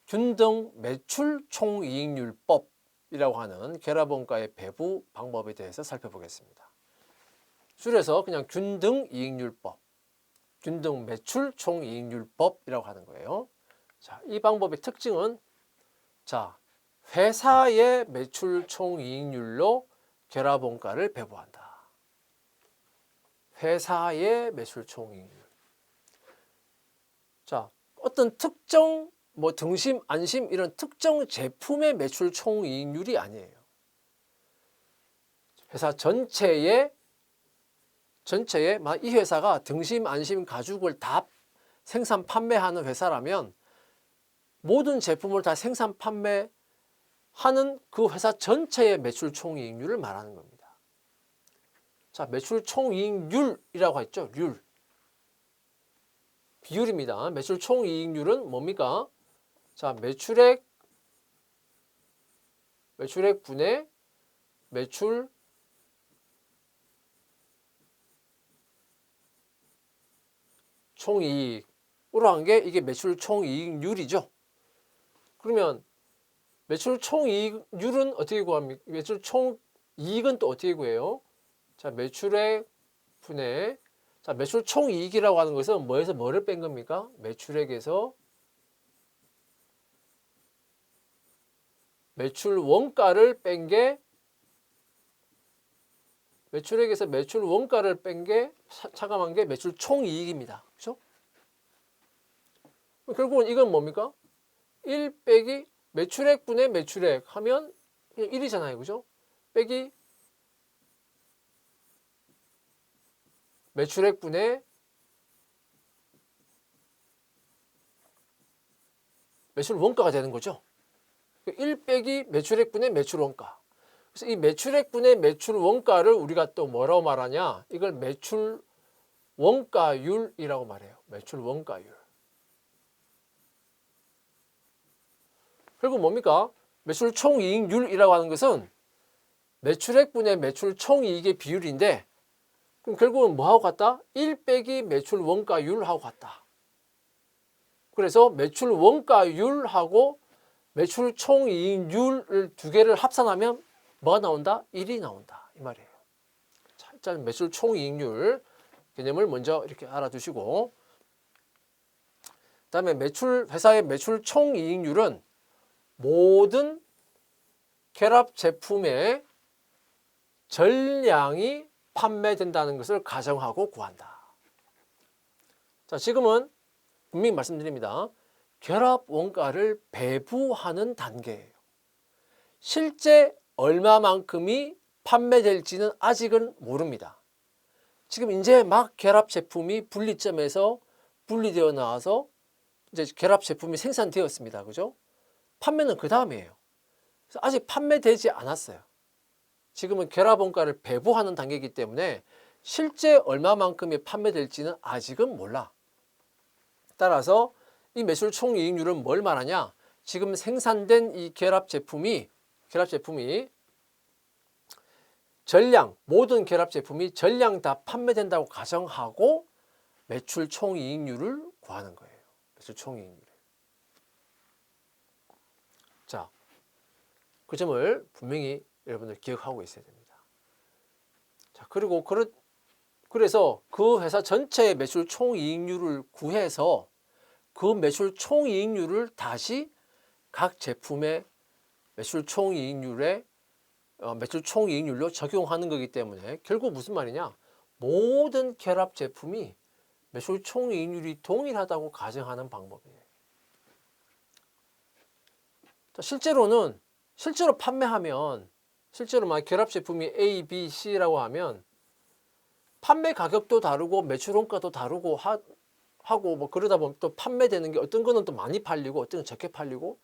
균등 매출 총이익률법이라고 하는 결합원가의 배부 방법에 대해서 살펴보겠습니다. 줄여서 그냥 균등이익률법, 균등 매출 총이익률법이라고 하는 거예요. 자, 이 방법의 특징은, 자, 회사의 매출 총이익률로 결합원가를 배부한다. 회사의 매출 총이익률. 자, 어떤 특정 등심, 안심 이런 특정 제품의 매출 총이익률이 아니에요. 회사 전체의 이 회사가 등심, 안심, 가죽을 다 생산 판매하는 회사라면 모든 제품을 다 생산 판매하는 그 회사 전체의 매출 총이익률을 말하는 겁니다. 자, 매출 총이익률이라고 했죠. 비율입니다. 매출 총이익률은 뭡니까? 자, 매출액 분의 매출 총이익으로 한 게 이게 매출 총이익률이죠. 그러면 매출 총이익률은 어떻게 구합니까? 매출 총이익은 또 어떻게 구해요? 자, 매출액 분의, 자, 매출 총이익이라고 하는 것은 뭐에서 뭐를 뺀 겁니까? 매출액에서 매출 원가를 뺀 게, 매출액에서 매출 원가를 뺀 게 차감한 게 매출 총이익입니다. 그렇죠? 결국은 이건 뭡니까? 1 빼기 매출액 분의 매출액 하면 그냥 1이잖아요. 그죠? 빼기 매출액분의 매출 원가가 되는 거죠. 1 빼기 매출액분의 매출 원가. 그래서 이 매출액분의 매출 원가를 우리가 또 뭐라고 말하냐? 이걸 매출 원가율이라고 말해요. 매출 원가율. 결국 뭡니까? 매출 총이익률이라고 하는 것은 매출액분의 매출 총이익의 비율인데, 그럼 결국은 뭐하고 같다? 1 빼기 매출 원가율하고 같다. 그래서 매출 원가율하고 매출 총이익률을 두 개를 합산하면 뭐가 나온다? 1이 나온다. 이 말이에요. 자, 일단 매출 총이익률 개념을 먼저 이렇게 알아두시고, 그다음에 회사의 매출 총이익률은 모든 결합 제품의 전량이 판매된다는 것을 가정하고 구한다. 자, 지금은 분명히 말씀드립니다. 결합 원가를 배부하는 단계예요. 실제 얼마만큼이 판매될지는 아직은 모릅니다. 지금 이제 막 결합 제품이 분리점에서 분리되어 나와서 이제 결합 제품이 생산되었습니다. 그죠? 판매는 그 다음이에요. 그래서 아직 판매되지 않았어요. 지금은 결합 원가를 배부하는 단계이기 때문에 실제 얼마만큼이 판매될지는 아직은 몰라. 따라서 이 매출 총이익률은 뭘 말하냐? 지금 생산된 이 결합 제품이 전량, 모든 결합 제품이 전량 다 판매된다고 가정하고 매출 총이익률을 구하는 거예요. 매출 총이익률. 자, 그 점을 분명히 여러분들 기억하고 있어야 됩니다. 자, 그리고 그래서 그 회사 전체의 매출 총이익률을 구해서 그 매출 총이익률을 다시 각 제품의 매출 총이익률로 적용하는 거기 때문에 결국 무슨 말이냐? 모든 결합 제품이 매출 총이익률이 동일하다고 가정하는 방법이에요. 자, 실제로 판매하면, 실제로 막 결합 제품이 A, B, C라고 하면 판매 가격도 다르고 매출 원가도 다르고 하고 뭐 그러다 보면 또 판매되는 게 어떤 거는 또 많이 팔리고 어떤 건 적게 팔리고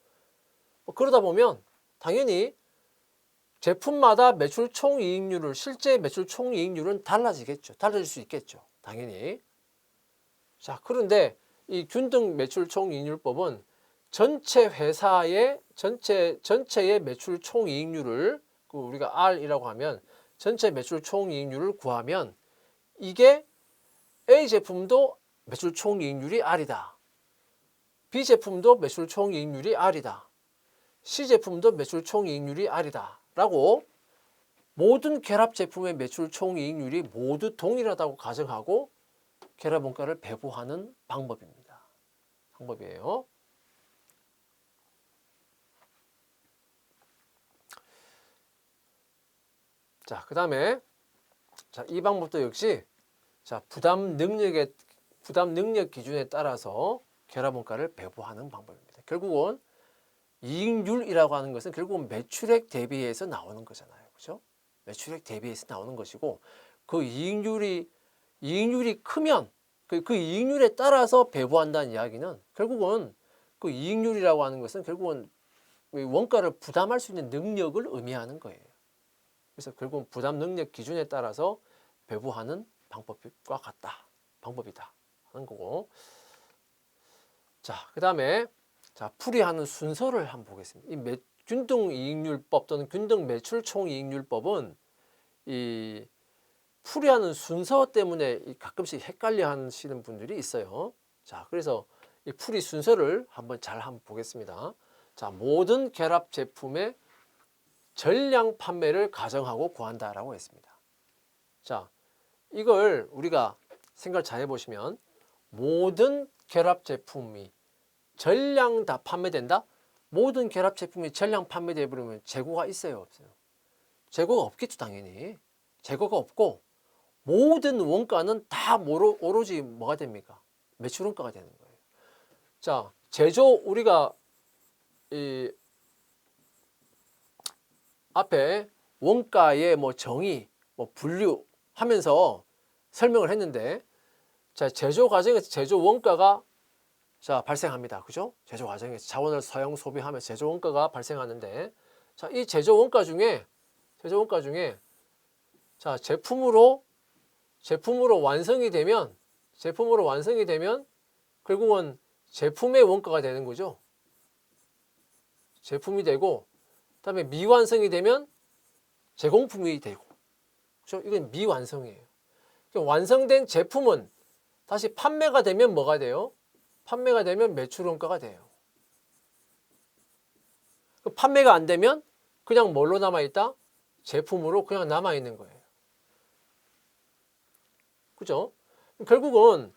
뭐 그러다 보면 당연히 제품마다 매출 총이익률을 실제 매출 총이익률은 달라지겠죠. 달라질 수 있겠죠. 당연히. 자, 그런데 이 균등 매출 총이익률법은 전체 회사의 전체의 매출 총이익률을 우리가 R이라고 하면 전체 매출 총이익률을 구하면 이게 A 제품도 매출 총이익률이 R이다. B 제품도 매출 총이익률이 R이다. C 제품도 매출 총이익률이 R이다. 라고 모든 결합 제품의 매출 총이익률이 모두 동일하다고 가정하고 결합 원가를 배부하는 방법입니다. 방법이에요. 자, 그 다음에 이 방법도 역시 부담 능력 기준에 따라서 결합 원가를 배부하는 방법입니다. 결국은 이익률이라고 하는 것은 결국은 매출액 대비해서 나오는 거잖아요. 그렇죠? 매출액 대비해서 나오는 것이고 그 이익률이 크면 그 이익률에 따라서 배부한다는 이야기는 결국은 그 이익률이라고 하는 것은 결국은 원가를 부담할 수 있는 능력을 의미하는 거예요. 그래서 결국은 부담 능력 기준에 따라서 배부하는 방법과 같다. 방법이다 하는 거고. 자, 그 다음에 풀이하는 순서를 한번 보겠습니다. 이 균등 이익률법 또는 균등 매출 총이익률법은 이 풀이하는 순서 때문에 가끔씩 헷갈려 하시는 분들이 있어요. 자, 그래서 이 풀이 순서를 한번 보겠습니다. 자, 모든 결합 제품의 전량 판매를 가정하고 구한다라고 했습니다. 자, 이걸 우리가 생각을 잘 해보시면 모든 결합 제품이 전량 다 판매된다? 모든 결합 제품이 전량 판매되어 버리면 재고가 있어요, 없어요? 재고가 없겠죠, 당연히. 재고가 없고 모든 원가는 다 오로지 뭐가 됩니까? 매출 원가가 되는 거예요. 자, 우리가 이 앞에 원가의 정의, 분류 하면서 설명을 했는데, 자, 제조 과정에서 제조 원가가 자, 발생합니다. 그죠? 제조 과정에서 자원을 사용 소비하면서 제조 원가가 발생하는데, 자, 이 제조 원가 중에 자, 제품으로 완성이 되면 결국은 제품의 원가가 되는 거죠. 제품이 되고, 그다음에 미완성이 되면 제공품이 되고. 그렇죠? 이건 미완성이에요. 완성된 제품은 다시 판매가 되면 뭐가 돼요? 판매가 되면 매출 원가가 돼요. 판매가 안 되면 그냥 뭘로 남아있다? 제품으로 그냥 남아있는 거예요. 그죠? 결국은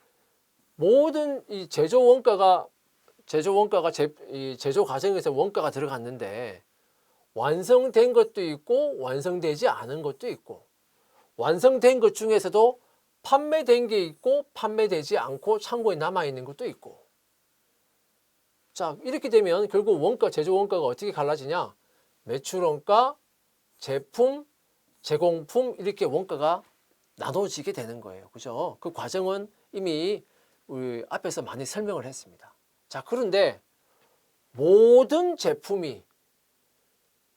모든 이 제조 원가가 이 제조 과정에서 원가가 들어갔는데, 완성된 것도 있고 완성되지 않은 것도 있고, 완성된 것 중에서도 판매된 게 있고 판매되지 않고 창고에 남아있는 것도 있고. 자, 이렇게 되면 결국 제조 원가가 어떻게 갈라지냐? 매출 원가, 제품, 제공품, 이렇게 원가가 나눠지게 되는 거예요. 그죠? 그 과정은 이미 우리 앞에서 많이 설명을 했습니다. 자, 그런데 모든 제품이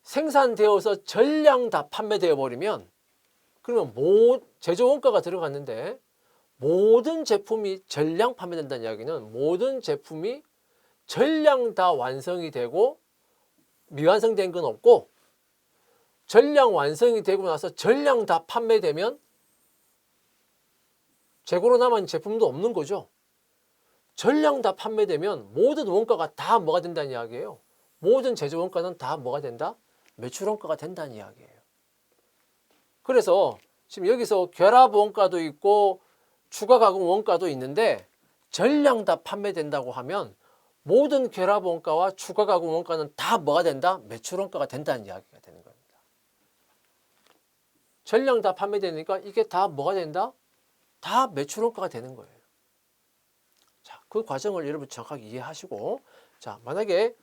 생산되어서 전량 다 판매되어 버리면, 그러면 제조 원가가 들어갔는데 모든 제품이 전량 판매된다는 이야기는 모든 제품이 전량 다 완성이 되고 미완성된 건 없고, 전량 완성이 되고 나서 전량 다 판매되면 재고로 남은 제품도 없는 거죠. 전량 다 판매되면 모든 원가가 다 뭐가 된다는 이야기예요. 모든 제조 원가는 다 뭐가 된다? 매출 원가가 된다는 이야기예요. 그래서 지금 여기서 결합 원가도 있고 추가 가공 원가도 있는데, 전량 다 판매된다고 하면 모든 결합 원가와 추가 가공 원가는 다 뭐가 된다? 매출 원가가 된다는 이야기가 되는 겁니다. 전량 다 판매되니까 이게 다 뭐가 된다? 다 매출 원가가 되는 거예요. 자, 그 과정을 여러분 정확하게 이해하시고, 자, 만약에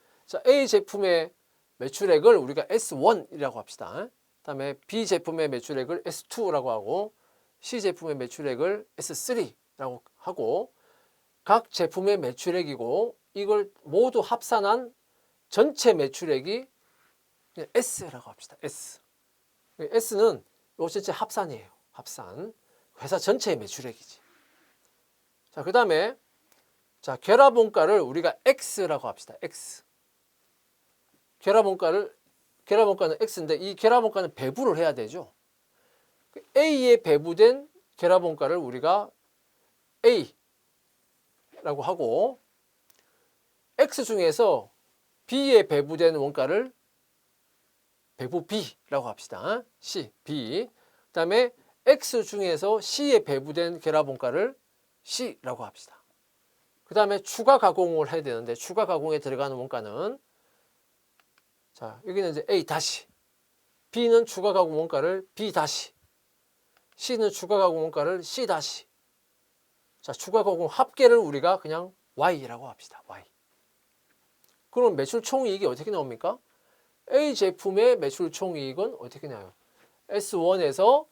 A 제품의 매출액을 우리가 S1이라고 합시다. 그다음에 B 제품의 매출액을 S2라고 하고, C 제품의 매출액을 S3라고 하고, 각 제품의 매출액이고 이걸 모두 합산한 전체 매출액이 그냥 S라고 합시다. S. S는 요 전체 합산이에요. 합산. 회사 전체의 매출액이지. 자, 그다음에 자, 결합 원가를 우리가 X라고 합시다. X. 결합 원가는 X인데 이 결합 원가는 배분을 해야 되죠. A에 배분된 결합 원가를 우리가 A라고 하고, X 중에서 B에 배분된 원가를 배분 B라고 합시다. C, B. 그다음에 X 중에서 C에 배분된 결합 원가를 C라고 합시다. 그다음에 추가 가공을 해야 되는데, 추가 가공에 들어가는 원가는, 자, 여기는 이제 A 다시, B는 추가 가공 원가를 B 다시, C는 추가 가공 원가를 C 다시. 자, 추가 가공 합계를 우리가 그냥 Y라고 합시다. Y. 그럼 매출 총이익이 어떻게 나옵니까? A 제품의 매출 총이익은 어떻게 나요? S1에서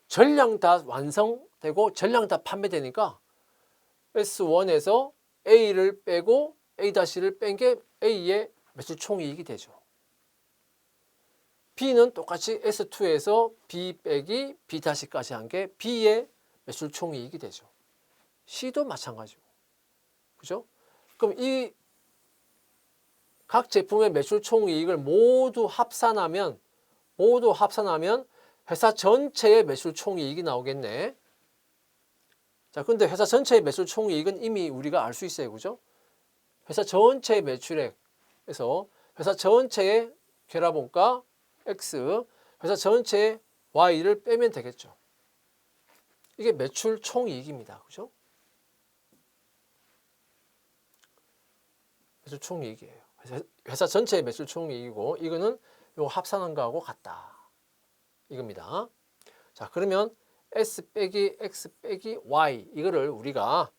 전량 다 완성되고 전량 다 판매되니까 S1에서 A를 빼고 A-를 뺀 게 A의 매출 총이익이 되죠. B는 똑같이 S2에서 B 빼기 B-까지 한 게 B의 매출 총이익이 되죠. C도 마찬가지고. 그죠? 그럼 이 각 제품의 매출 총이익을 모두 합산하면 회사 전체의 매출 총이익이 나오겠네. 자, 근데 회사 전체의 매출 총이익은 이미 우리가 알 수 있어요. 그죠? 회사 전체의 매출액에서 회사 전체의 결합원가 X, 회사 전체의 Y를 빼면 되겠죠. 이게 매출 총이익입니다. 그죠? 매출 총이익이에요. 회사 전체의 매출 총이익이고, 이거는 요 합산한 거하고 같다. 이겁니다. 자, 그러면 S 빼기 X 빼기 Y, 이거를 우리가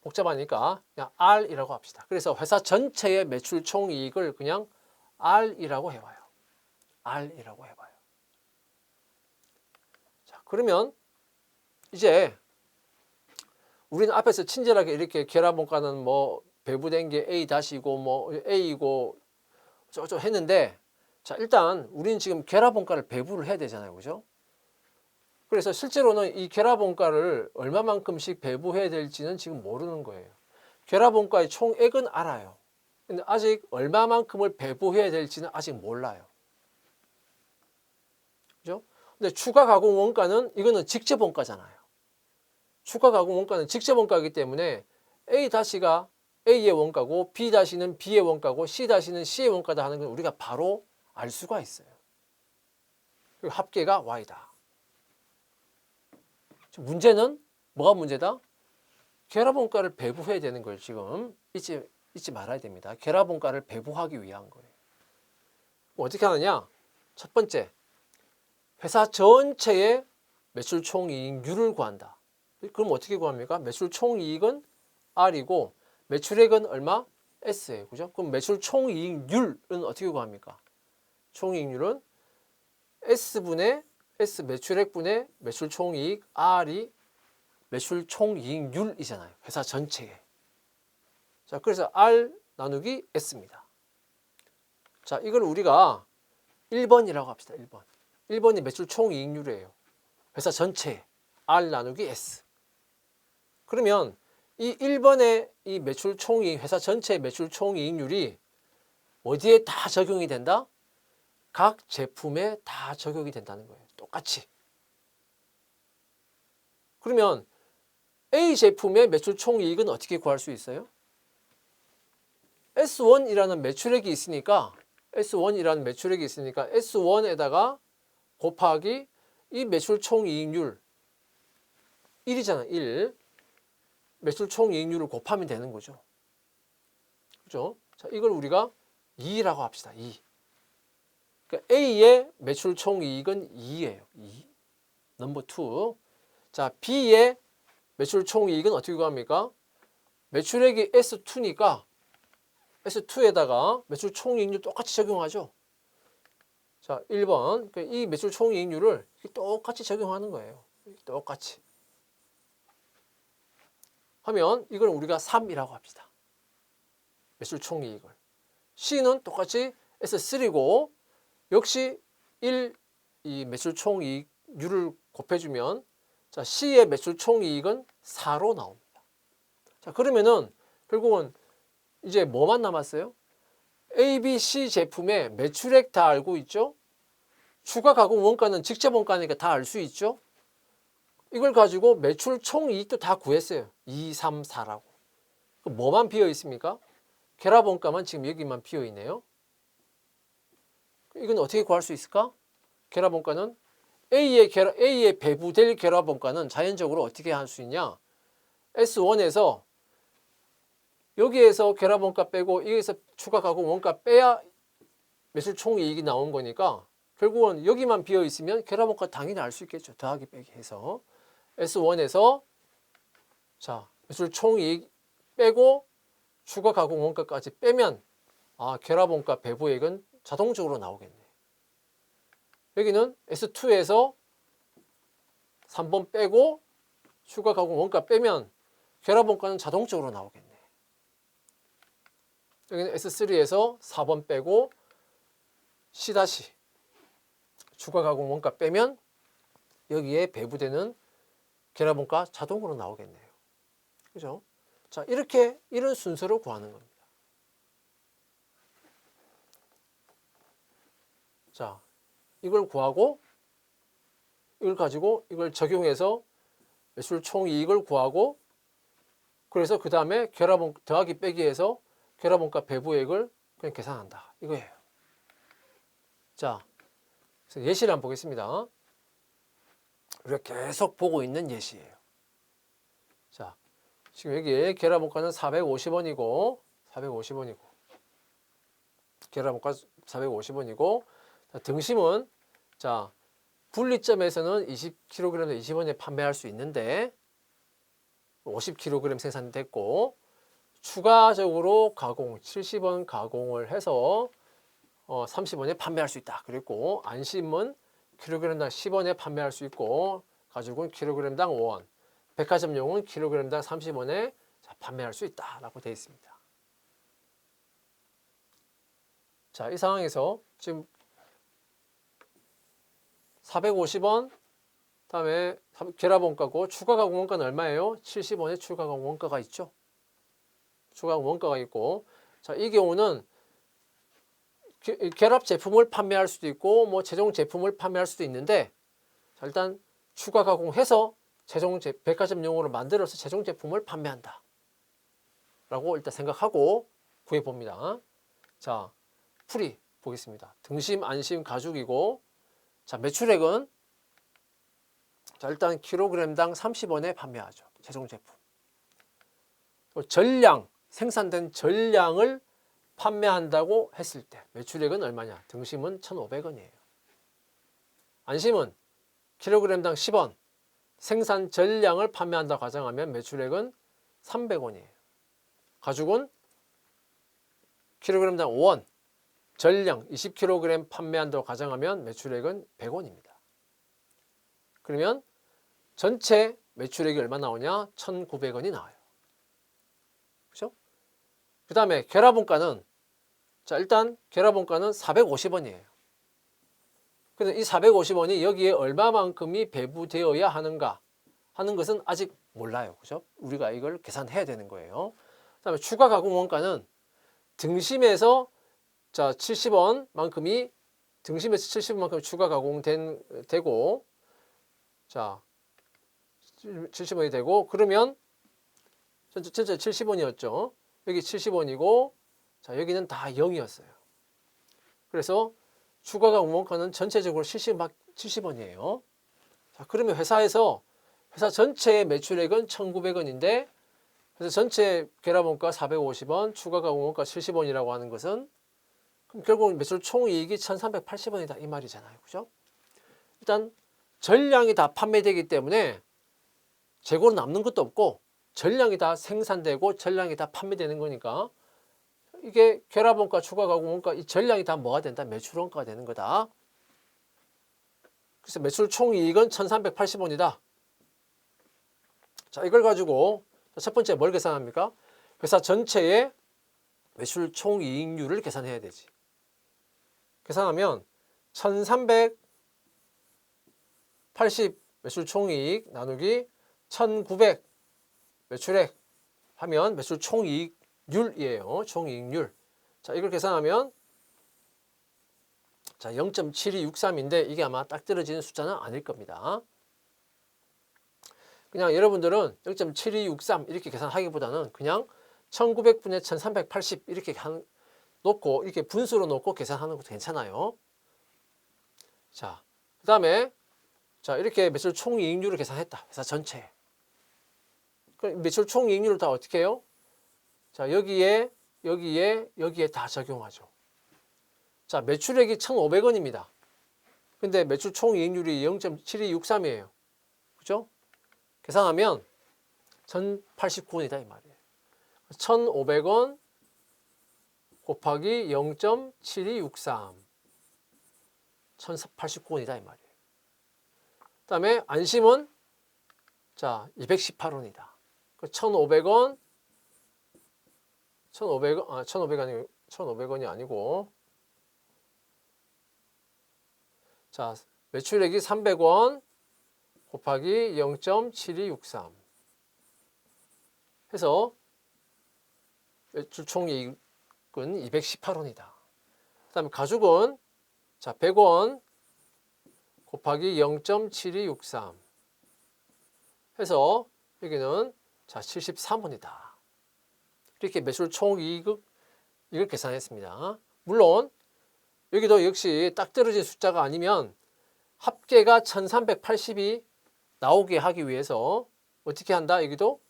복잡하니까 그냥 R이라고 합시다. 그래서 회사 전체의 매출 총이익을 그냥 R이라고 해봐요. R이라고 해봐요. 자, 그러면 이제 우리는 앞에서 친절하게 이렇게 결합원가는 뭐 배부된 게 A-이고 뭐 A이고 저저 했는데, 자, 일단 우리는 지금 결합원가를 배부를 해야 되잖아요. 그죠? 그래서 실제로는 이 결합원가를 얼마만큼씩 배부해야 될지는 지금 모르는 거예요. 결합원가의 총액은 알아요. 근데 아직 얼마만큼을 배부해야 될지는 아직 몰라요. 그죠? 근데 추가 가공 원가는 이거는 직접 원가잖아요. 추가 가공 원가는 직접 원가이기 때문에 A-가 A의 원가고 B-는 B의 원가고 C-는 C의 원가다 하는 건 우리가 바로 알 수가 있어요. 그리고 합계가 Y다. 문제는 뭐가 문제다? 결합원가를 배부해야 되는 걸 지금 잊지 말아야 됩니다. 결합원가를 배부하기 위한 거예요. 어떻게 하느냐? 첫 번째, 회사 전체의 매출 총이익률을 구한다. 그럼 어떻게 구합니까? 매출 총이익은 R이고 매출액은 얼마? S예요. 그죠? 그럼 매출 총이익률은 어떻게 구합니까? 총이익률은 S분의 S 매출액분의 매출 총이익 R이 매출 총이익률이잖아요. 회사 전체에. 자, 그래서 R 나누기 S입니다. 자, 이걸 우리가 1번이라고 합시다. 1번. 1번이 매출 총이익률이에요. 회사 전체에 R 나누기 S. 그러면 이 1번의 이 매출 총이익, 회사 전체의 매출 총이익률이 어디에 다 적용이 된다? 각 제품에 다 적용이 된다는 거예요. 똑같이. 그러면 A 제품의 매출 총이익은 어떻게 구할 수 있어요? S1이라는 매출액이 있으니까 S1에다가 곱하기 이 매출 총이익률 1이잖아. 1. 매출 총이익률을 곱하면 되는 거죠. 그죠? 자, 이걸 우리가 2라고 합시다. 2. 그러니까 A의 매출 총이익은 2예요. 2. 넘버 2. 자, B의 매출 총이익은 어떻게 구합니까? 매출액이 S2니까 S2에다가 매출 총이익률 똑같이 적용하죠. 자, 1번. 이 매출 총이익률을 똑같이 적용하는 거예요. 똑같이. 하면 이걸 우리가 3이라고 합시다. 매출 총이익을. C는 똑같이 S3고 역시 1 이 매출 총이익률을 곱해주면 자, C의 매출 총이익은 4로 나옵니다. 자, 그러면은 결국은 이제 뭐만 남았어요? A, B, C 제품의 매출액 다 알고 있죠? 추가 가공 원가는 직접 원가니까 다 알 수 있죠? 이걸 가지고 매출 총이익도 다 구했어요. 2, 3, 4라고. 그럼 뭐만 비어 있습니까? 결합 원가만 지금 여기만 비어 있네요. 이건 어떻게 구할 수 있을까? 결합 원가는 A의 배부될 결합 원가는 자연적으로 어떻게 할 수 있냐? S1에서 여기에서 결합 원가 빼고 여기에서 추가 가공 원가 빼야 매출 총이익이 나온 거니까 결국은 여기만 비어 있으면 결합 원가 당연히 알 수 있겠죠. 더하기 빼기 해서 S1에서 자, 매출 총이익 빼고 추가 가공 원가까지 빼면 결합 원가 배부액은 자동적으로 나오겠네. 여기는 S2에서 3번 빼고 추가 가공 원가 빼면 결합 원가는 자동적으로 나오겠네. 여기는 S3에서 4번 빼고 C- 추가 가공 원가 빼면 여기에 배부되는 결합 원가 자동으로 나오겠네요. 그죠? 자, 이런 순서로 구하는 겁니다. 자, 이걸 구하고 이걸 가지고 이걸 적용해서 매출 총이익을 구하고 그래서 그 다음에 결합원 더하기 빼기해서 결합원가 배부액을 그냥 계산한다. 이거예요. 자, 그래서 예시를 한번 보겠습니다. 우리가 계속 보고 있는 예시예요. 자, 지금 여기 결합원가는 450원이고 결합원가 450원이고 등심은 자 분리점에서는 20kg에 20원에 판매할 수 있는데 50kg 생산됐고 추가적으로 가공 70원 가공을 해서 30원에 판매할 수 있다. 그리고 안심은 킬로그램당 10원에 판매할 수 있고 가죽은 킬로그램당 5원, 백화점용은 킬로그램당 30원에 판매할 수 있다라고 되어 있습니다. 자, 이 상황에서 지금 450원, 다음에 결합 원가고 추가 가공 원가는 얼마예요? 70원의 추가 가공 원가가 있죠. 추가 가공 원가가 있고, 자, 이 경우는 결합 제품을 판매할 수도 있고 뭐 최종 제품을 판매할 수도 있는데, 자, 일단 추가 가공해서 백화점용으로 만들어서 최종 제품을 판매한다 라고 일단 생각하고 구해 봅니다. 자, 풀이 보겠습니다. 등심, 안심, 가죽이고, 자, 매출액은 자, 일단 킬로그램당 30원에 판매하죠. 최종 제품. 또 전량, 생산된 전량을 판매한다고 했을 때 매출액은 얼마냐? 등심은 1,500원이에요. 안심은 킬로그램당 10원, 생산 전량을 판매한다고 가정하면 매출액은 300원이에요. 가죽은 킬로그램당 5원, 전량 20kg 판매한다고 가정하면 매출액은 100원입니다. 그러면 전체 매출액이 얼마 나오냐? 1,900원이 나와요. 그렇죠? 그 다음에 결합원가는, 자, 일단 결합원가는 450원이에요. 그래서 이 450원이 여기에 얼마만큼이 배부되어야 하는가 하는 것은 아직 몰라요. 그죠? 우리가 이걸 계산해야 되는 거예요. 그 다음에 추가 가공 원가는 등심에서 자, 70원만큼이 등심에서 70원만큼 추가 가공되고, 자, 70원이 되고, 그러면 전체 70원이었죠. 여기 70원이고, 자, 여기는 다 0이었어요. 그래서 추가 가공 원가는 전체적으로 70원이에요. 자, 그러면 회사 전체의 매출액은 1,900원인데, 그래서 전체 결합원가 450원, 추가 가공 원가 70원이라고 하는 것은 그럼 결국 매출 총이익이 1,380원이다 이 말이잖아요. 그죠? 일단 전량이 다 판매되기 때문에 재고로 남는 것도 없고 전량이 다 생산되고 전량이 다 판매되는 거니까 이게 결합원가, 추가 가공 원가 이 전량이 다 뭐가 된다? 매출 원가가 되는 거다. 그래서 매출 총이익은 1,380원이다. 자, 이걸 가지고 첫 번째 뭘 계산합니까? 회사 전체의 매출 총이익률을 계산해야 되지. 계산하면 1,380 매출 총이익 나누기 1,900 매출액 하면 매출 총이익률이에요. 총이익률. 자, 이걸 계산하면 자, 0.7263인데 이게 아마 딱 떨어지는 숫자는 아닐 겁니다. 그냥 여러분들은 0.7263 이렇게 계산하기보다는 그냥 1900분의 1380 이렇게 놓고 이렇게 분수로 놓고 계산하는 것도 괜찮아요. 자, 그 다음에 자, 이렇게 매출 총이익률을 계산했다. 회사 전체에. 그럼 매출 총이익률을 다 어떻게 해요? 자, 여기에 다 적용하죠. 자, 매출액이 1,500원입니다. 근데 매출 총이익률이 0.7263이에요. 그죠? 계산하면 1,089원이다 이 말이에요. 1,500원 곱하기 0.7263 1,089원이다 이 말이에요. 그 다음에 안심은 자 218원이다. 1,500원 1,500원이 아니고 자 매출액이 300원 곱하기 0.7263 해서 매출 총이익은 218원이다. 그 다음에 가죽은 자 100원 곱하기 0.7263 해서 여기는 자 73원이다. 이렇게 매출 총이익을 계산했습니다. 물론 여기도 역시 딱 떨어진 숫자가 아니면 합계가 1380이 나오게 하기 위해서 어떻게 한다? 여기도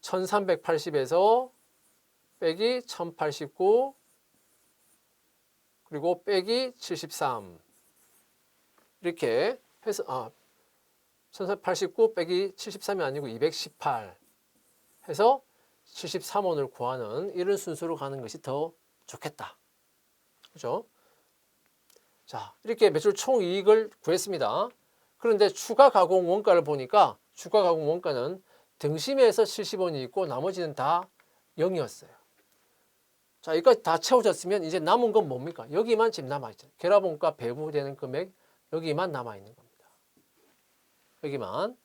1380에서 빼기 1089 그리고 빼기 73 이렇게 해서 1389 빼기 73이 아니고 218 해서 73원을 구하는 이런 순서로 가는 것이 더 좋겠다. 그죠? 자, 이렇게 매출 총이익을 구했습니다. 그런데 추가 가공 원가를 보니까 추가 가공 원가는 등심에서 70원이 있고 나머지는 다 0이었어요. 자, 이거까지 다 채워졌으면 이제 남은 건 뭡니까? 여기만 지금 남아있죠. 결합원가 배부되는 금액 여기만 남아있는 겁니다. 여기만.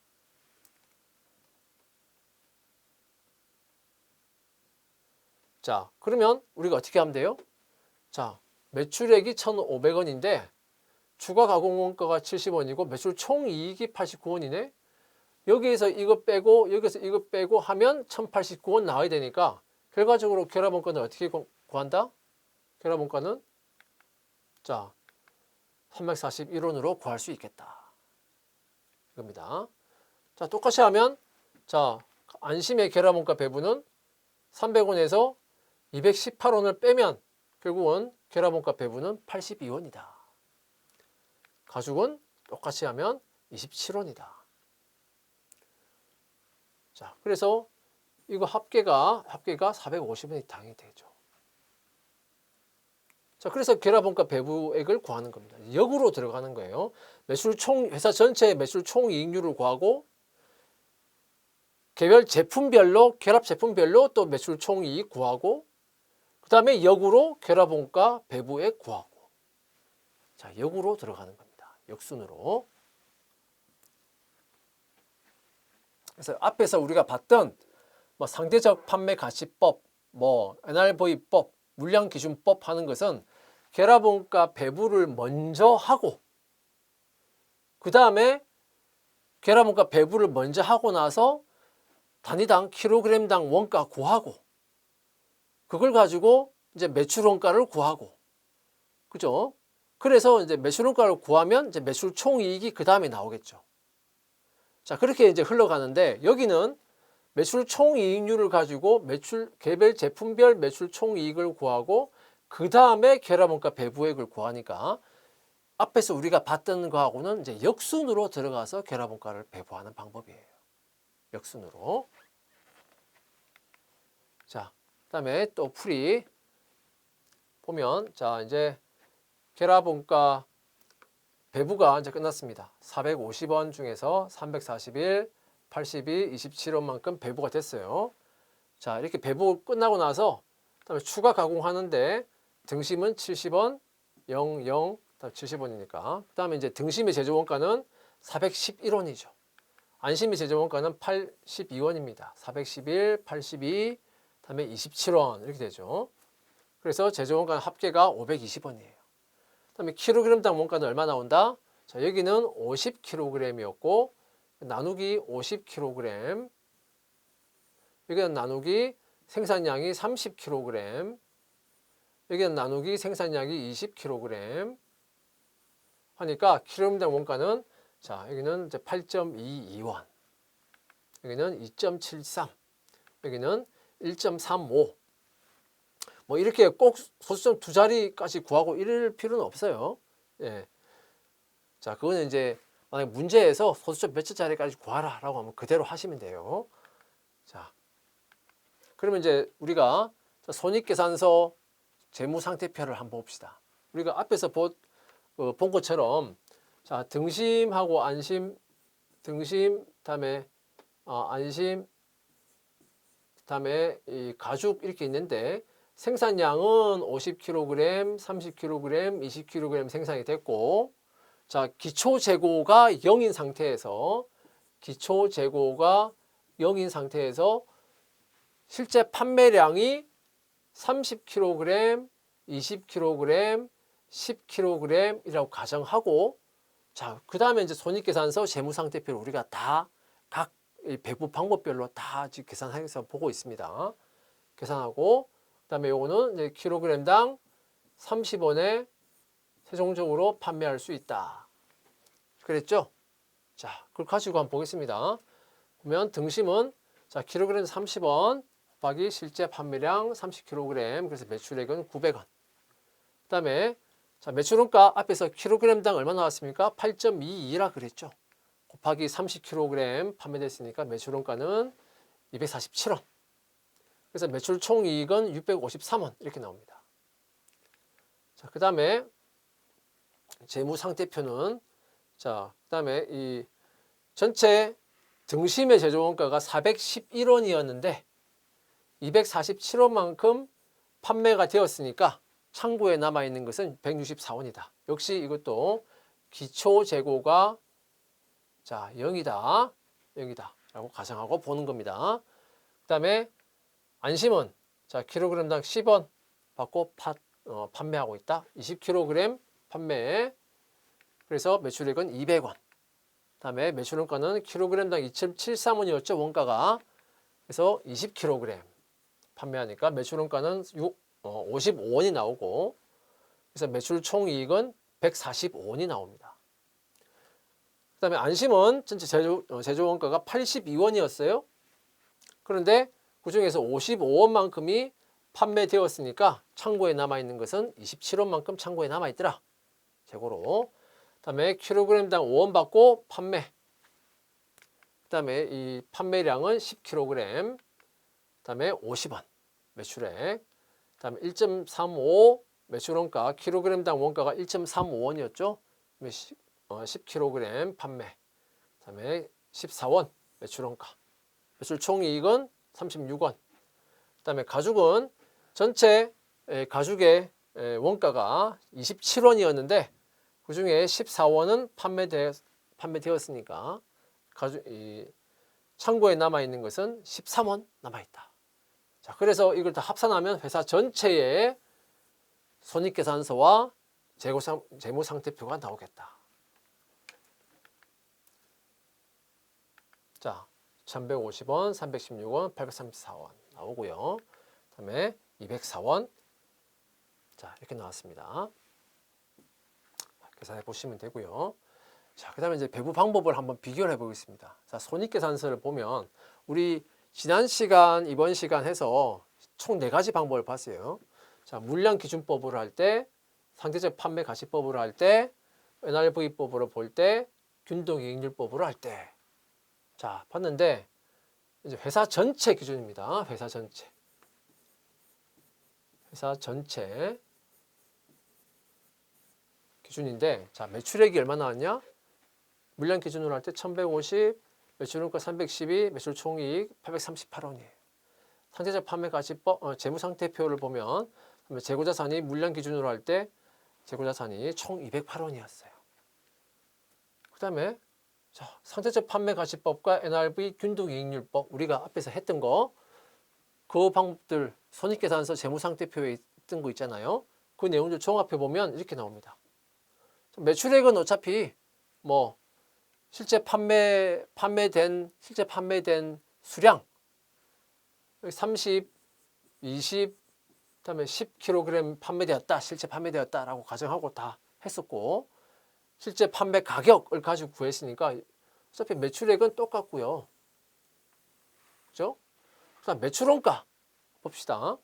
자, 그러면 우리가 어떻게 하면 돼요? 자, 매출액이 1,500원인데 추가 가공원가가 70원이고 매출 총이익이 89원이네. 여기에서 이거 빼고 여기서 이거 빼고 하면 1,089원 나와야 되니까 결과적으로 결합원가는 어떻게 구한다? 결합원가는 자 341원으로 구할 수 있겠다. 이겁니다. 자, 똑같이 하면 자 안심의 결합원가 배분은 300원에서 218원을 빼면 결국은 결합원가 배분은 82원이다. 가죽은 똑같이 하면 27원이다. 자, 그래서 이거 합계가 450원이 당연히 되죠. 자, 그래서 결합원가 배부액을 구하는 겁니다. 역으로 들어가는 거예요. 매출 총 회사 전체의 매출 총이익률을 구하고 개별 제품별로 결합 제품별로 또 매출 총이익 구하고 그다음에 역으로 결합원가 배부액 구하고 자, 역으로 들어가는 겁니다. 역순으로. 그래서 앞에서 우리가 봤던 뭐 상대적 판매 가치법, 뭐 NRV법, 물량기준법 하는 것은 결합원가 배부를 먼저 하고 그 다음에 결합원가 배부를 먼저 하고 나서 단위당 킬로그램당 원가 구하고 그걸 가지고 이제 매출원가를 구하고 그죠? 그래서 이제 매출원가를 구하면 이제 매출 총이익이 그 다음에 나오겠죠. 자, 그렇게 이제 흘러가는데 여기는 매출 총이익률을 가지고 매출 개별 제품별 매출 총이익을 구하고 그 다음에 결합원가 배부액을 구하니까 앞에서 우리가 봤던 거하고는 이제 역순으로 들어가서 결합원가를 배부하는 방법이에요. 역순으로. 자, 그다음에 또 풀이 보면 자 이제 결합원가 배부가 이제 끝났습니다. 450원 중에서 341, 82, 27원만큼 배부가 됐어요. 자, 이렇게 배부 끝나고 나서 그다음에 추가 가공하는데 등심은 70원, 00, 70원이니까. 그다음에 이제 등심의 제조원가는 411원이죠. 안심의 제조원가는 82원입니다. 411, 82, 그다음에 27원 이렇게 되죠. 그래서 제조원가 합계가 520원이에요. 그다음에 킬로그램당 원가는 얼마 나온다? 자, 여기는 50kg이었고 나누기 50kg. 여기는 나누기 생산량이 30kg. 여기는 나누기 생산량이 20kg. 하니까 킬로그램당 원가는 자, 여기는 이제 8.22원. 여기는 2.73. 여기는 1.35. 뭐 이렇게 꼭 소수점 두 자리까지 구하고 이럴 필요는 없어요. 예. 자, 그거는 이제 만약 문제에서 소수점 몇 자리까지 구하라라고 하면 그대로 하시면 돼요. 자, 그러면 이제 우리가 손익계산서 재무상태표를 한번 봅시다. 우리가 앞에서 본 것처럼 자, 등심하고 안심, 등심 다음에 안심 다음에 이 가죽 이렇게 있는데 생산량은 50kg, 30kg, 20kg 생산이 됐고 자, 기초 재고가 0인 상태에서 기초 재고가 0인 상태에서 실제 판매량이 30kg, 20kg, 10kg이라고 가정하고 자, 그다음에 이제 손익계산서 재무상태표를 우리가 다 각 배부 방법별로 다 지금 계산해서 보고 있습니다. 계산하고 그다음에 요거는 이제 킬로그램당 30원에 최종적으로 판매할 수 있다. 그랬죠? 자, 그걸 가지고 한번 보겠습니다. 보면 등심은 자, 킬로그램 30원 곱하기 실제 판매량 30kg 그래서 매출액은 900원. 그다음에 자, 매출원가 앞에서 킬로그램당 얼마 나왔습니까? 8.22라 그랬죠. 곱하기 30kg 판매됐으니까 매출원가는 247원. 그래서 매출 총이익은 653원 이렇게 나옵니다. 자, 그다음에 재무 상태표는 자, 그다음에 이 전체 등심의 제조 원가가 411원이었는데 247원만큼 판매가 되었으니까 창고에 남아 있는 것은 164원이다. 역시 이것도 기초 재고가 자, 0이다. 0이다라고 가정하고 보는 겁니다. 그다음에 안심은 자, 킬로그램당 10원 받고 판매하고 있다. 20kg 판매. 그래서 매출액은 200원. 그다음에 매출원가는 킬로그램당 2.73원이었죠. 원가가. 그래서 20kg 판매하니까 매출원가는 55원이 나오고 그래서 매출 총이익은 145원이 나옵니다. 그다음에 안심은 전체 제조 원가가 82원이었어요. 그런데 그중에서 55원만큼이 판매되었으니까 창고에 남아있는 것은 27원만큼 창고에 남아있더라. 재고로. 그다음에 킬로그램당 5원 받고 판매. 그다음에 이 판매량은 10kg. 그다음에 50원 매출액. 그다음에 1.35 매출원가 킬로그램당 원가가 1.35원이었죠. 10kg 판매. 그다음에 14원 매출원가. 매출 총이익은 36원. 그다음에 가죽은 전체 가죽의 원가가 27원이었는데 그 중에 14원은 판매되었으니까 창고에 남아 있는 것은 13원 남아 있다. 자, 그래서 이걸 다 합산하면 회사 전체의 손익계산서와 재무상태표가 나오겠다. 자, 1150원, 316원, 834원 나오고요. 그다음에 204원. 자, 이렇게 나왔습니다. 계산해 보시면 되고요. 자, 그다음에 이제 배부 방법을 한번 비교를 해 보겠습니다. 자, 손익계산서를 보면 우리 지난 시간, 이번 시간 해서 총 4가지 방법을 봤어요. 자, 물량기준법으로 할 때, 상대적 판매가치법으로 할 때, NRV법으로 볼 때, 균등이익률법으로 할 때. 자, 봤는데 이제 회사 전체 기준입니다. 회사 전체. 회사 전체 기준인데, 자, 매출액이 얼마 나왔냐? 물량 기준으로 할 때 1150, 매출원가 312, 매출 총이익 838원이에요. 상대적 판매가치법, 재무상태표를 보면 재고자산이 물량 기준으로 할 때 재고자산이 총 208원이었어요. 그 다음에 자, 상대적 판매가치법과 NRV 균등이익률법 우리가 앞에서 했던 거 그 방법들 손익계산서 재무상태표에 있던 거 있잖아요. 그 내용들 종합해 보면 이렇게 나옵니다. 매출액은 어차피 뭐 실제 판매된 수량 30, 20, 그다음에 10kg 판매되었다, 실제 판매되었다라고 가정하고 다 했었고 실제 판매 가격을 가지고 구했으니까 어차피 매출액은 똑같고요. 그죠? 그다음 매출원가 봅시다.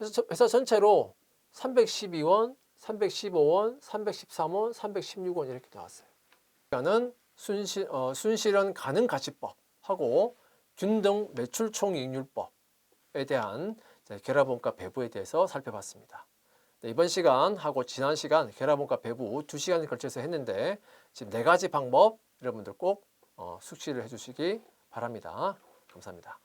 회사 전체로 312원, 315원, 313원, 316원 이렇게 나왔어요. 그러니까는 순실현 가능가치법하고 균등 매출총이익률법에 대한 결합원가 배부에 대해서 살펴봤습니다. 네, 이번 시간하고 지난 시간 결합원가 배부 2시간에 걸쳐서 했는데 지금 4가지 방법 여러분들 꼭 숙지를 해주시기 바랍니다. 감사합니다.